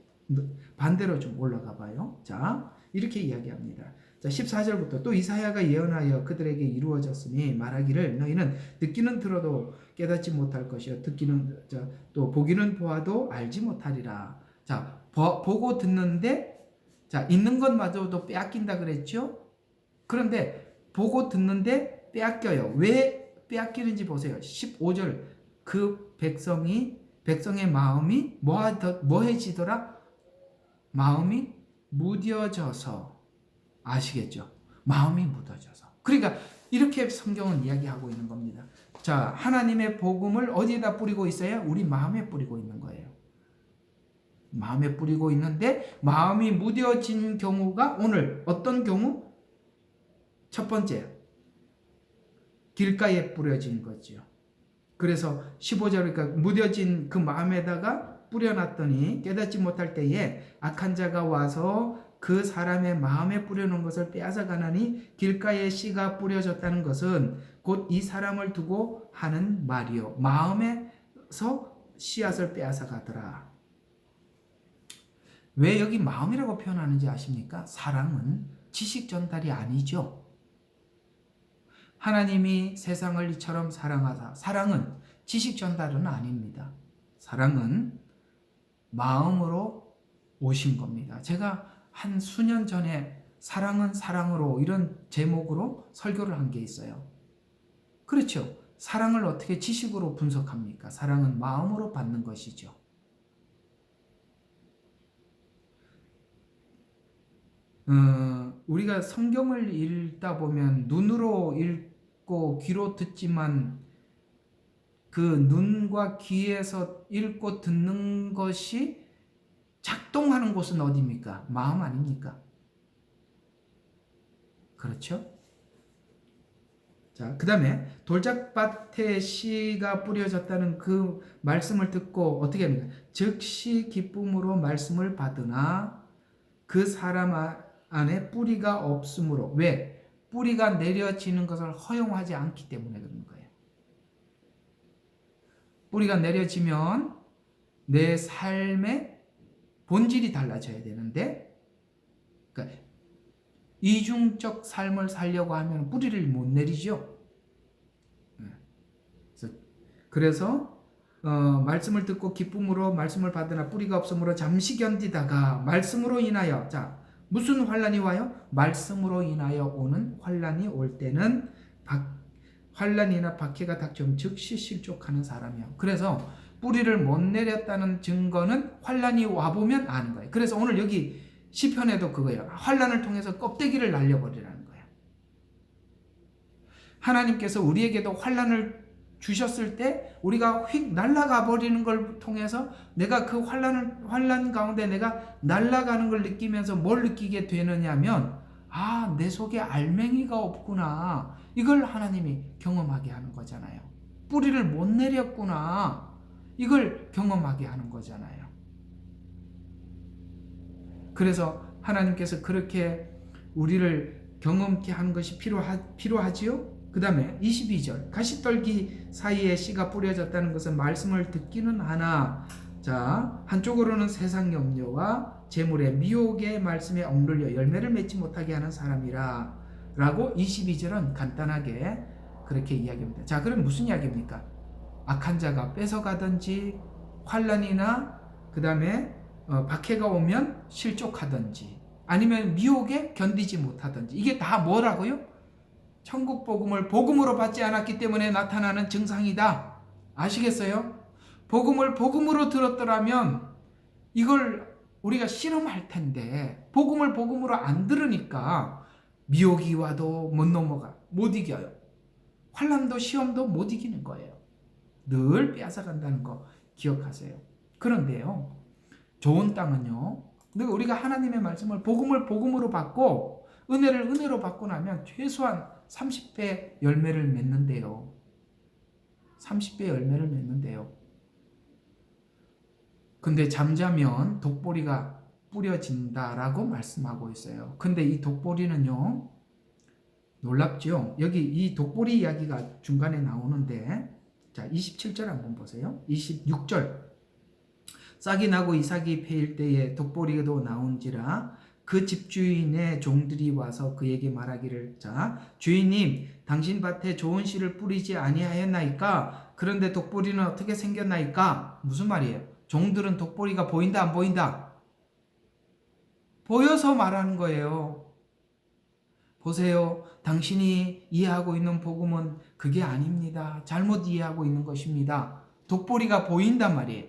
반대로 좀 올라가 봐요. 자, 이렇게 이야기합니다. 자, 14절부터 또 이사야가 예언하여 그들에게 이루어졌으니 말하기를 너희는 듣기는 들어도 깨닫지 못할 것이요 또 보기는 보아도 알지 못하리라. 자, 보고 듣는데 자, 있는 것마저도 빼앗긴다 그랬죠? 그런데 보고 듣는데 빼앗겨요. 왜 빼앗기는지 보세요. 15절 그 백성의 마음이 뭐해지더라? 마음이 무뎌져서 아시겠죠? 마음이 묻어져서. 그러니까 이렇게 성경은 이야기하고 있는 겁니다. 자, 하나님의 복음을 어디에다 뿌리고 있어요? 우리 마음에 뿌리고 있는 거예요. 마음에 뿌리고 있는데 마음이 무뎌진 경우가 오늘 어떤 경우? 첫 번째, 길가에 뿌려진 거죠. 그래서 15절 그러니까 무뎌진 그 마음에다가 뿌려놨더니 깨닫지 못할 때에 악한 자가 와서 그 사람의 마음에 뿌려놓은 것을 빼앗아 가나니 길가에 씨가 뿌려졌다는 것은 곧 이 사람을 두고 하는 말이요. 마음에서 씨앗을 빼앗아 가더라. 왜 여기 마음이라고 표현하는지 아십니까? 사랑은 지식 전달이 아니죠. 하나님이 세상을 이처럼 사랑하사 사랑은 지식 전달은 아닙니다. 사랑은 마음으로 오신 겁니다. 제가 한 수년 전에 사랑은 사랑으로 이런 제목으로 설교를 한 게 있어요. 그렇죠. 사랑을 어떻게 지식으로 분석합니까? 사랑은 마음으로 받는 것이죠. 우리가 성경을 읽다 보면 눈으로 읽고 귀로 듣지만 그 눈과 귀에서 읽고 듣는 것이 작동하는 곳은 어디입니까? 마음 아닙니까? 그렇죠? 자, 그 다음에 돌짝밭에 씨가 뿌려졌다는 그 말씀을 듣고 어떻게 합니까? 즉시 기쁨으로 말씀을 받으나 그 사람 안에 뿌리가 없으므로. 왜? 뿌리가 내려지는 것을 허용하지 않기 때문에 그런 거예요. 뿌리가 내려지면 내 삶의 본질이 달라져야 되는데, 그러니까 이중적 삶을 살려고 하면 뿌리를 못 내리죠. 그래서 말씀을 듣고 기쁨으로 말씀을 받으나 뿌리가 없으므로 잠시 견디다가 말씀으로 인하여, 자, 무슨 환란이 와요? 말씀으로 인하여 오는 환란이 올 때는 환란이나 박해가 닥치면 즉시 실족하는 사람이요. 그래서 뿌리를 못 내렸다는 증거는 환란이 와보면 아는 거예요. 그래서 오늘 여기 시편에도 그거예요. 환란을 통해서 껍데기를 날려버리라는 거예요. 하나님께서 우리에게도 환란을 주셨을 때 우리가 휙 날아가 버리는 걸 통해서 내가 그 환란 가운데 내가 날아가는 걸 느끼면서 뭘 느끼게 되느냐면, 아, 내 속에 알맹이가 없구나. 이걸 하나님이 경험하게 하는 거잖아요. 뿌리를 못 내렸구나. 이걸 경험하게 하는 거잖아요. 그래서 하나님께서 그렇게 우리를 경험케 하는 것이 필요하지요. 그 다음에 22절, 가시떨기 사이에 씨가 뿌려졌다는 것은 말씀을 듣기는 하나, 자, 한쪽으로는 세상 염려와 재물의 미혹의 말씀에 억눌려 열매를 맺지 못하게 하는 사람이라 라고 22절은 간단하게 그렇게 이야기합니다. 자, 그럼 무슨 이야기입니까? 악한 자가 뺏어가든지 환란이나 그 다음에 박해가 오면 실족하든지 아니면 미혹에 견디지 못하든지, 이게 다 뭐라고요? 천국 복음을 복음으로 받지 않았기 때문에 나타나는 증상이다. 아시겠어요? 복음을 복음으로 들었더라면 이걸 우리가 실험할 텐데, 복음을 복음으로 안 들으니까 미혹이 와도 못 넘어가, 못 이겨요. 환난도 시험도 못 이기는 거예요. 늘 빼앗아간다는 거 기억하세요. 그런데요, 좋은 땅은요, 우리가 하나님의 말씀을 복음을 복음으로 받고 은혜를 은혜로 받고 나면 최소한 30배 열매를 맺는데요. 30배 열매를 맺는데요. 근데 잠자면 독보리가 뿌려진다라고 말씀하고 있어요. 근데 이 독보리는요, 놀랍죠? 여기 이 독보리 이야기가 중간에 나오는데, 자, 27절 한번 보세요. 26절. 싹이 나고 이삭이 패일 때에 독보리도 나온지라 그 집주인의 종들이 와서 그에게 말하기를, 자, 주인님, 당신 밭에 좋은 씨를 뿌리지 아니하였나이까? 그런데 독보리는 어떻게 생겼나이까? 무슨 말이에요? 종들은 독보리가 보인다 안 보인다? 보여서 말하는 거예요. 보세요. 당신이 이해하고 있는 복음은 그게 아닙니다. 잘못 이해하고 있는 것입니다. 독보리가 보인단 말이에요.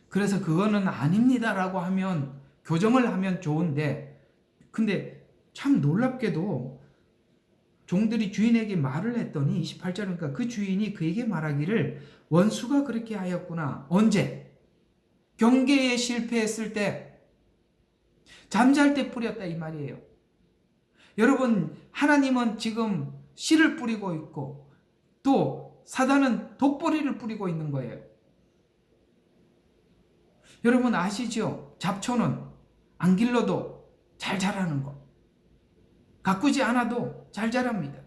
그래서 그거는 아닙니다라고 하면, 교정을 하면 좋은데, 근데 참 놀랍게도 종들이 주인에게 말을 했더니 28절이니까 그 주인이 그에게 말하기를, 원수가 그렇게 하였구나. 언제? 경계에 실패했을 때, 잠잘 때 뿌렸다 이 말이에요. 여러분, 하나님은 지금 씨를 뿌리고 있고 또 사단은 독보리를 뿌리고 있는 거예요. 여러분 아시죠? 잡초는 안 길러도 잘 자라는 거, 가꾸지 않아도 잘 자랍니다.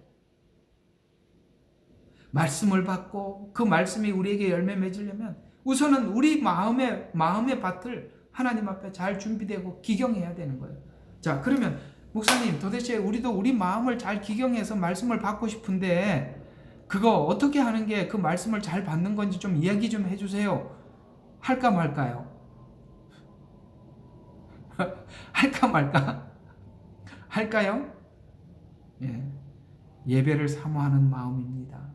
말씀을 받고 그 말씀이 우리에게 열매 맺으려면 우선은 우리 마음의 밭을 하나님 앞에 잘 준비되고 기경해야 되는 거예요. 자, 그러면 목사님, 도대체 우리도 우리 마음을 잘 기경해서 말씀을 받고 싶은데 그거 어떻게 하는 게 그 말씀을 잘 받는 건지 좀 이야기 좀 해주세요. 할까 말까요? 할까 말까? 할까요? 예. 예배를 사모하는 마음입니다.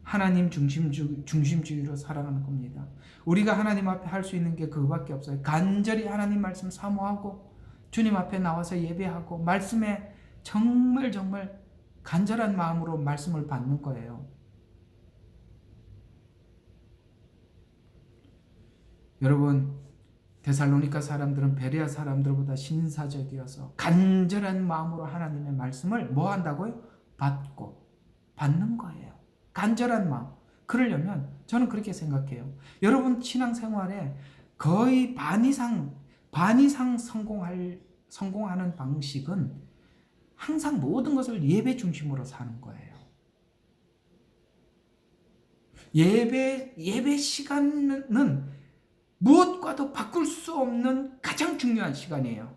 하나님 중심주의로 살아가는 겁니다. 우리가 하나님 앞에 할 수 있는 게 그거밖에 없어요. 간절히 하나님 말씀 사모하고 주님 앞에 나와서 예배하고 말씀에 정말 간절한 마음으로 말씀을 받는 거예요. 여러분, 데살로니가 사람들은 베레아 사람들보다 신사적이어서 간절한 마음으로 하나님의 말씀을 뭐 한다고요? 받는 거예요. 간절한 마음. 그러려면 저는 그렇게 생각해요. 여러분 신앙생활에 거의 반 이상 성공하는 방식은 항상 모든 것을 예배 중심으로 사는 거예요. 예배 시간은 무엇과도 바꿀 수 없는 가장 중요한 시간이에요.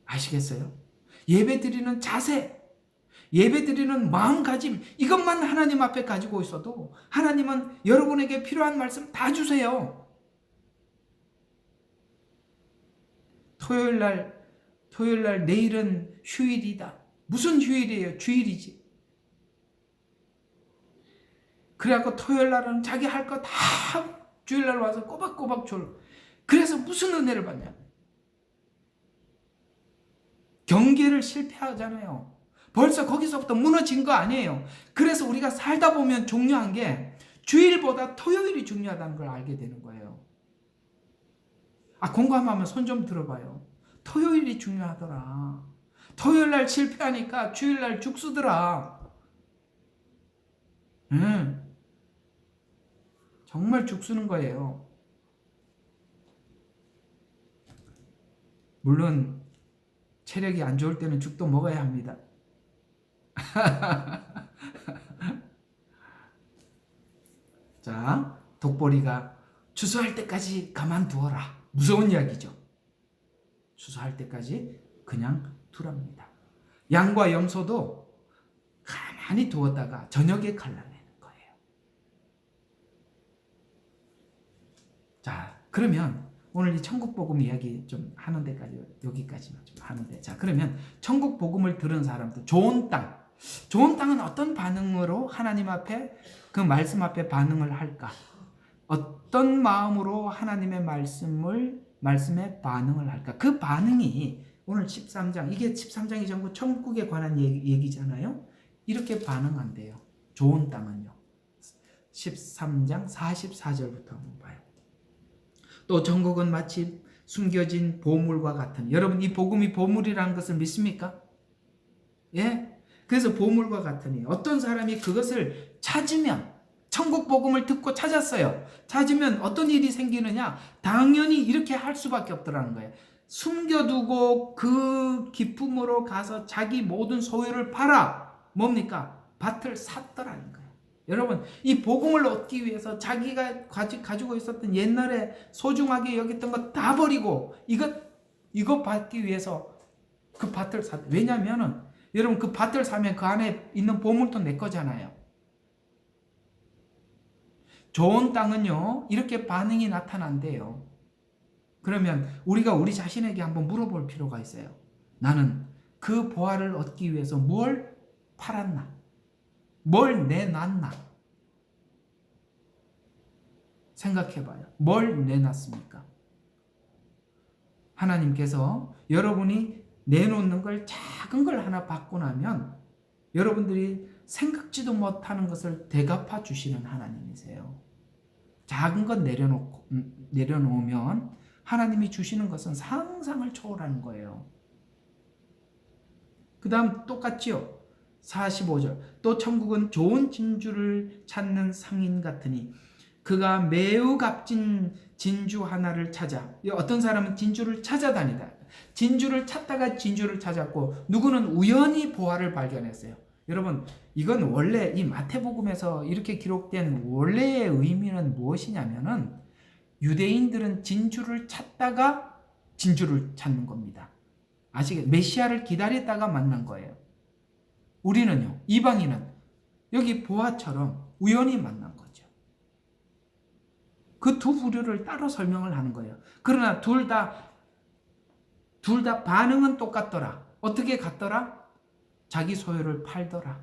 아시겠어요? 예배 드리는 자세, 예배 드리는 마음가짐, 이것만 하나님 앞에 가지고 있어도 하나님은 여러분에게 필요한 말씀 다 주세요. 토요일 날 내일은 휴일이다. 무슨 휴일이에요? 주일이지. 그래갖고 토요일 날은 자기 할 거 다 주일날 와서 꼬박꼬박 줄. 그래서 무슨 은혜를 받냐? 경계를 실패하잖아요. 벌써 거기서부터 무너진 거 아니에요. 그래서 우리가 살다 보면 중요한 게 주일보다 토요일이 중요하다는 걸 알게 되는 거예요. 공감하면 손 좀 들어봐요. 토요일이 중요하더라. 토요일 날 실패하니까 주일 날 죽 쓰더라. 정말 죽 쓰는 거예요. 물론 체력이 안 좋을 때는 죽도 먹어야 합니다. 자, 독보리가 추수할 때까지 가만두어라. 무서운 이야기죠. 추수할 때까지 그냥 두랍니다. 양과 염소도 가만히 두었다가 저녁에 갈라내는 거예요. 자, 그러면 오늘 이 천국복음 이야기 좀 하는 데까지 여기까지만 좀 하는데, 자, 그러면 천국복음을 들은 사람들, 좋은 땅은 어떤 반응으로 하나님 앞에 그 말씀 앞에 반응을 할까? 어떤 마음으로 하나님의 말씀에 반응을 할까? 그 반응이 오늘 13장, 이게 13장이 전부 천국에 관한 얘기잖아요. 이렇게 반응한대요. 좋은 땅은요. 13장 44절부터 한번 봐요. 또 천국은 마치 숨겨진 보물과 같으니, 여러분 이 복음이 보물이라는 것을 믿습니까? 예? 그래서 보물과 같으니 어떤 사람이 그것을 찾으면, 천국 복음을 듣고 찾았어요. 찾으면 어떤 일이 생기느냐? 당연히 이렇게 할 수밖에 없더라는 거예요. 숨겨두고 그 기쁨으로 가서 자기 모든 소유를 팔아 뭡니까? 밭을 샀더라는 거예요. 여러분, 이 복음을 얻기 위해서 자기가 가지고 있었던 옛날에 소중하게 여겼던 거 다 버리고 이거 받기 위해서 그 밭을 샀. 왜냐면은 여러분, 그 밭을 사면 그 안에 있는 보물도 내 거잖아요. 좋은 땅은요, 이렇게 반응이 나타난대요. 그러면 우리가 우리 자신에게 한번 물어볼 필요가 있어요. 나는 그 보화를 얻기 위해서 뭘 팔았나? 뭘 내놨나? 생각해봐요. 뭘 내놨습니까? 하나님께서 여러분이 내놓는 걸, 작은 걸 하나 받고 나면 여러분들이 생각지도 못하는 것을 대갚아 주시는 하나님이세요. 작은 것 내려놓으면 하나님이 주시는 것은 상상을 초월하는 거예요. 그 다음 똑같지요. 45절. 또 천국은 좋은 진주를 찾는 상인 같으니 그가 매우 값진 진주 하나를 찾아. 어떤 사람은 진주를 찾아다니다. 진주를 찾다가 진주를 찾았고, 누구는 우연히 보화를 발견했어요. 여러분, 이건 원래 이 마태복음에서 이렇게 기록된 원래의 의미는 무엇이냐면은, 유대인들은 진주를 찾다가 진주를 찾는 겁니다. 아시겠죠? 메시아를 기다렸다가 만난 거예요. 우리는요, 이방인은 여기 보아처럼 우연히 만난 거죠. 그 두 부류를 따로 설명을 하는 거예요. 그러나 둘 다 반응은 똑같더라. 어떻게 같더라? 자기 소유를 팔더라.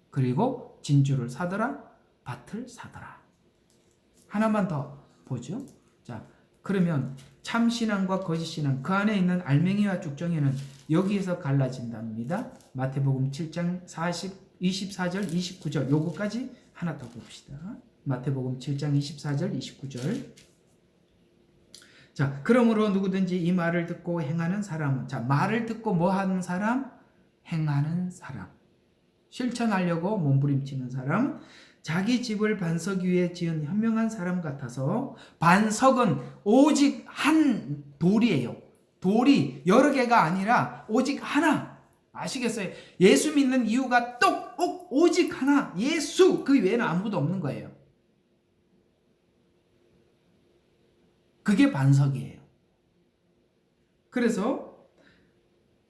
그리고 진주를 사더라. 밭을 사더라. 하나만 더 보죠. 자, 그러면 참신앙과 거짓신앙, 그 안에 있는 알맹이와 죽정이는 여기에서 갈라진답니다. 마태복음 7장 24절 29절 요거까지 하나 더 봅시다. 마태복음 7장 24절 29절. 자, 그러므로 누구든지 이 말을 듣고 행하는 사람은, 자, 말을 듣고 뭐 하는 사람? 행하는 사람. 실천하려고 몸부림치는 사람, 자기 집을 반석 위에 지은 현명한 사람 같아서, 반석은 오직 한 돌이에요. 돌이 여러 개가 아니라 오직 하나. 아시겠어요? 예수 믿는 이유가 오직 하나. 예수, 그 외에는 아무것도 없는 거예요. 그게 반석이에요. 그래서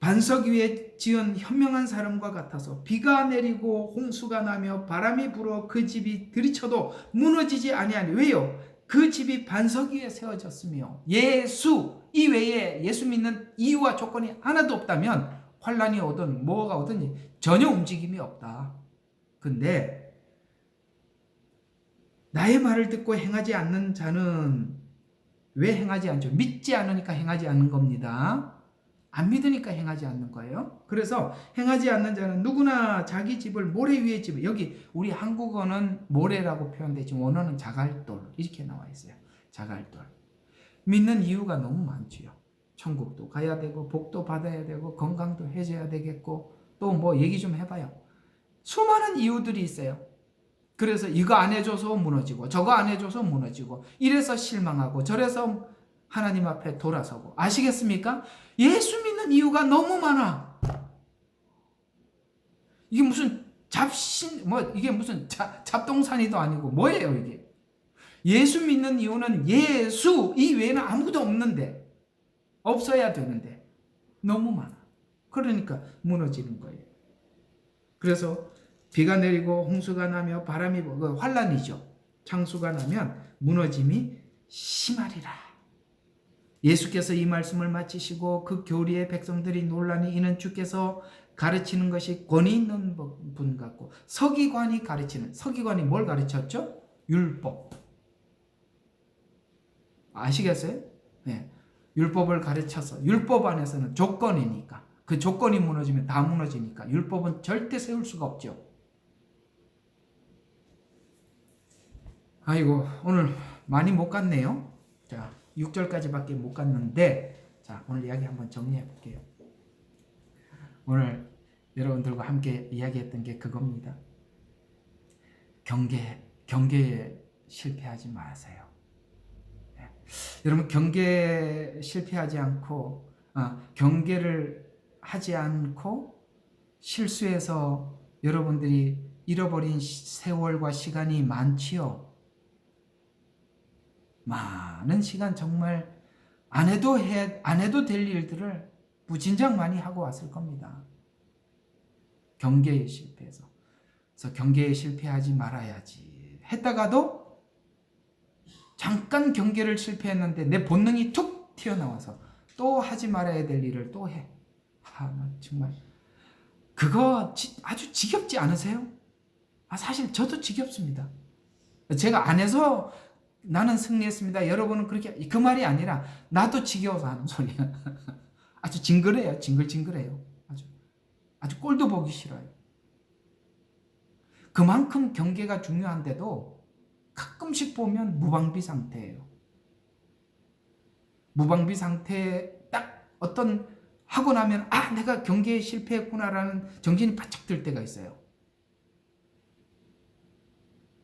반석 위에 지은 현명한 사람과 같아서 비가 내리고 홍수가 나며 바람이 불어 그 집이 들이쳐도 무너지지 아니하니. 왜요? 그 집이 반석 위에 세워졌으며 예수 이외에 예수 믿는 이유와 조건이 하나도 없다면 환란이 오든 뭐가 오든 전혀 움직임이 없다. 근데 나의 말을 듣고 행하지 않는 자는 왜 행하지 않죠? 믿지 않으니까 행하지 않는 겁니다. 안 믿으니까 행하지 않는 거예요. 그래서 행하지 않는 자는 누구나 자기 집을 모래 위에 집을, 여기 우리 한국어는 모래라고 표현되지만 원어는 자갈돌 이렇게 나와 있어요. 자갈돌. 믿는 이유가 너무 많지요. 천국도 가야 되고 복도 받아야 되고 건강도 해줘야 되겠고 또 뭐 얘기 좀 해봐요. 수많은 이유들이 있어요. 그래서 이거 안 해줘서 무너지고 저거 안 해줘서 무너지고 이래서 실망하고 저래서 하나님 앞에 돌아서고. 아시겠습니까? 예수 믿는 이유가 너무 많아. 이게 무슨 이게 무슨 잡동사니도 아니고 뭐예요 이게. 예수 믿는 이유는 예수 이외에는 아무도 없는데, 없어야 되는데 너무 많아. 그러니까 무너지는 거예요. 그래서 비가 내리고 홍수가 나며 바람이 불고, 환란이죠. 창수가 나면 무너짐이 심하리라. 예수께서 이 말씀을 마치시고 그 교리에 백성들이 놀라니 이는 주께서 가르치는 것이 권위 있는 분 같고. 서기관이 가르치는, 서기관이 뭘 가르쳤죠? 율법. 아시겠어요? 네. 율법을 가르쳐서, 율법 안에서는 조건이니까, 그 조건이 무너지면 다 무너지니까 율법은 절대 세울 수가 없죠. 아이고, 오늘 많이 못 갔네요. 자, 6절까지밖에 못 갔는데, 자, 오늘 이야기 한번 정리해 볼게요. 오늘 여러분들과 함께 이야기했던 게 그겁니다. 경계에 실패하지 마세요. 네. 여러분, 경계에 실패하지 않고, 경계를 하지 않고 실수해서 여러분들이 잃어버린 세월과 시간이 많지요. 많은 시간 정말 안 해도 될 일들을 무진장 많이 하고 왔을 겁니다. 경계에 실패해서. 그래서 경계에 실패하지 말아야지 했다가도 잠깐 경계를 실패했는데 내 본능이 툭 튀어나와서 또 하지 말아야 될 일을 또 해. 정말 그거 아주 지겹지 않으세요? 사실 저도 지겹습니다. 제가 안 해서 나는 승리했습니다. 여러분은 그렇게, 그 말이 아니라 나도 지겨워서 하는 소리야. 아주 징그레요. 징글징글해요. 아주 꼴도 보기 싫어요. 그만큼 경계가 중요한데도 가끔씩 보면 무방비 상태예요. 무방비 상태에 딱 어떤 하고 나면 내가 경계에 실패했구나라는 정신이 바짝 들 때가 있어요.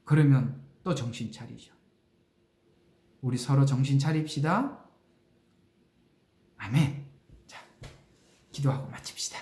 그러면 또 정신 차리죠. 우리 서로 정신 차립시다. 아멘. 자, 기도하고 마칩시다.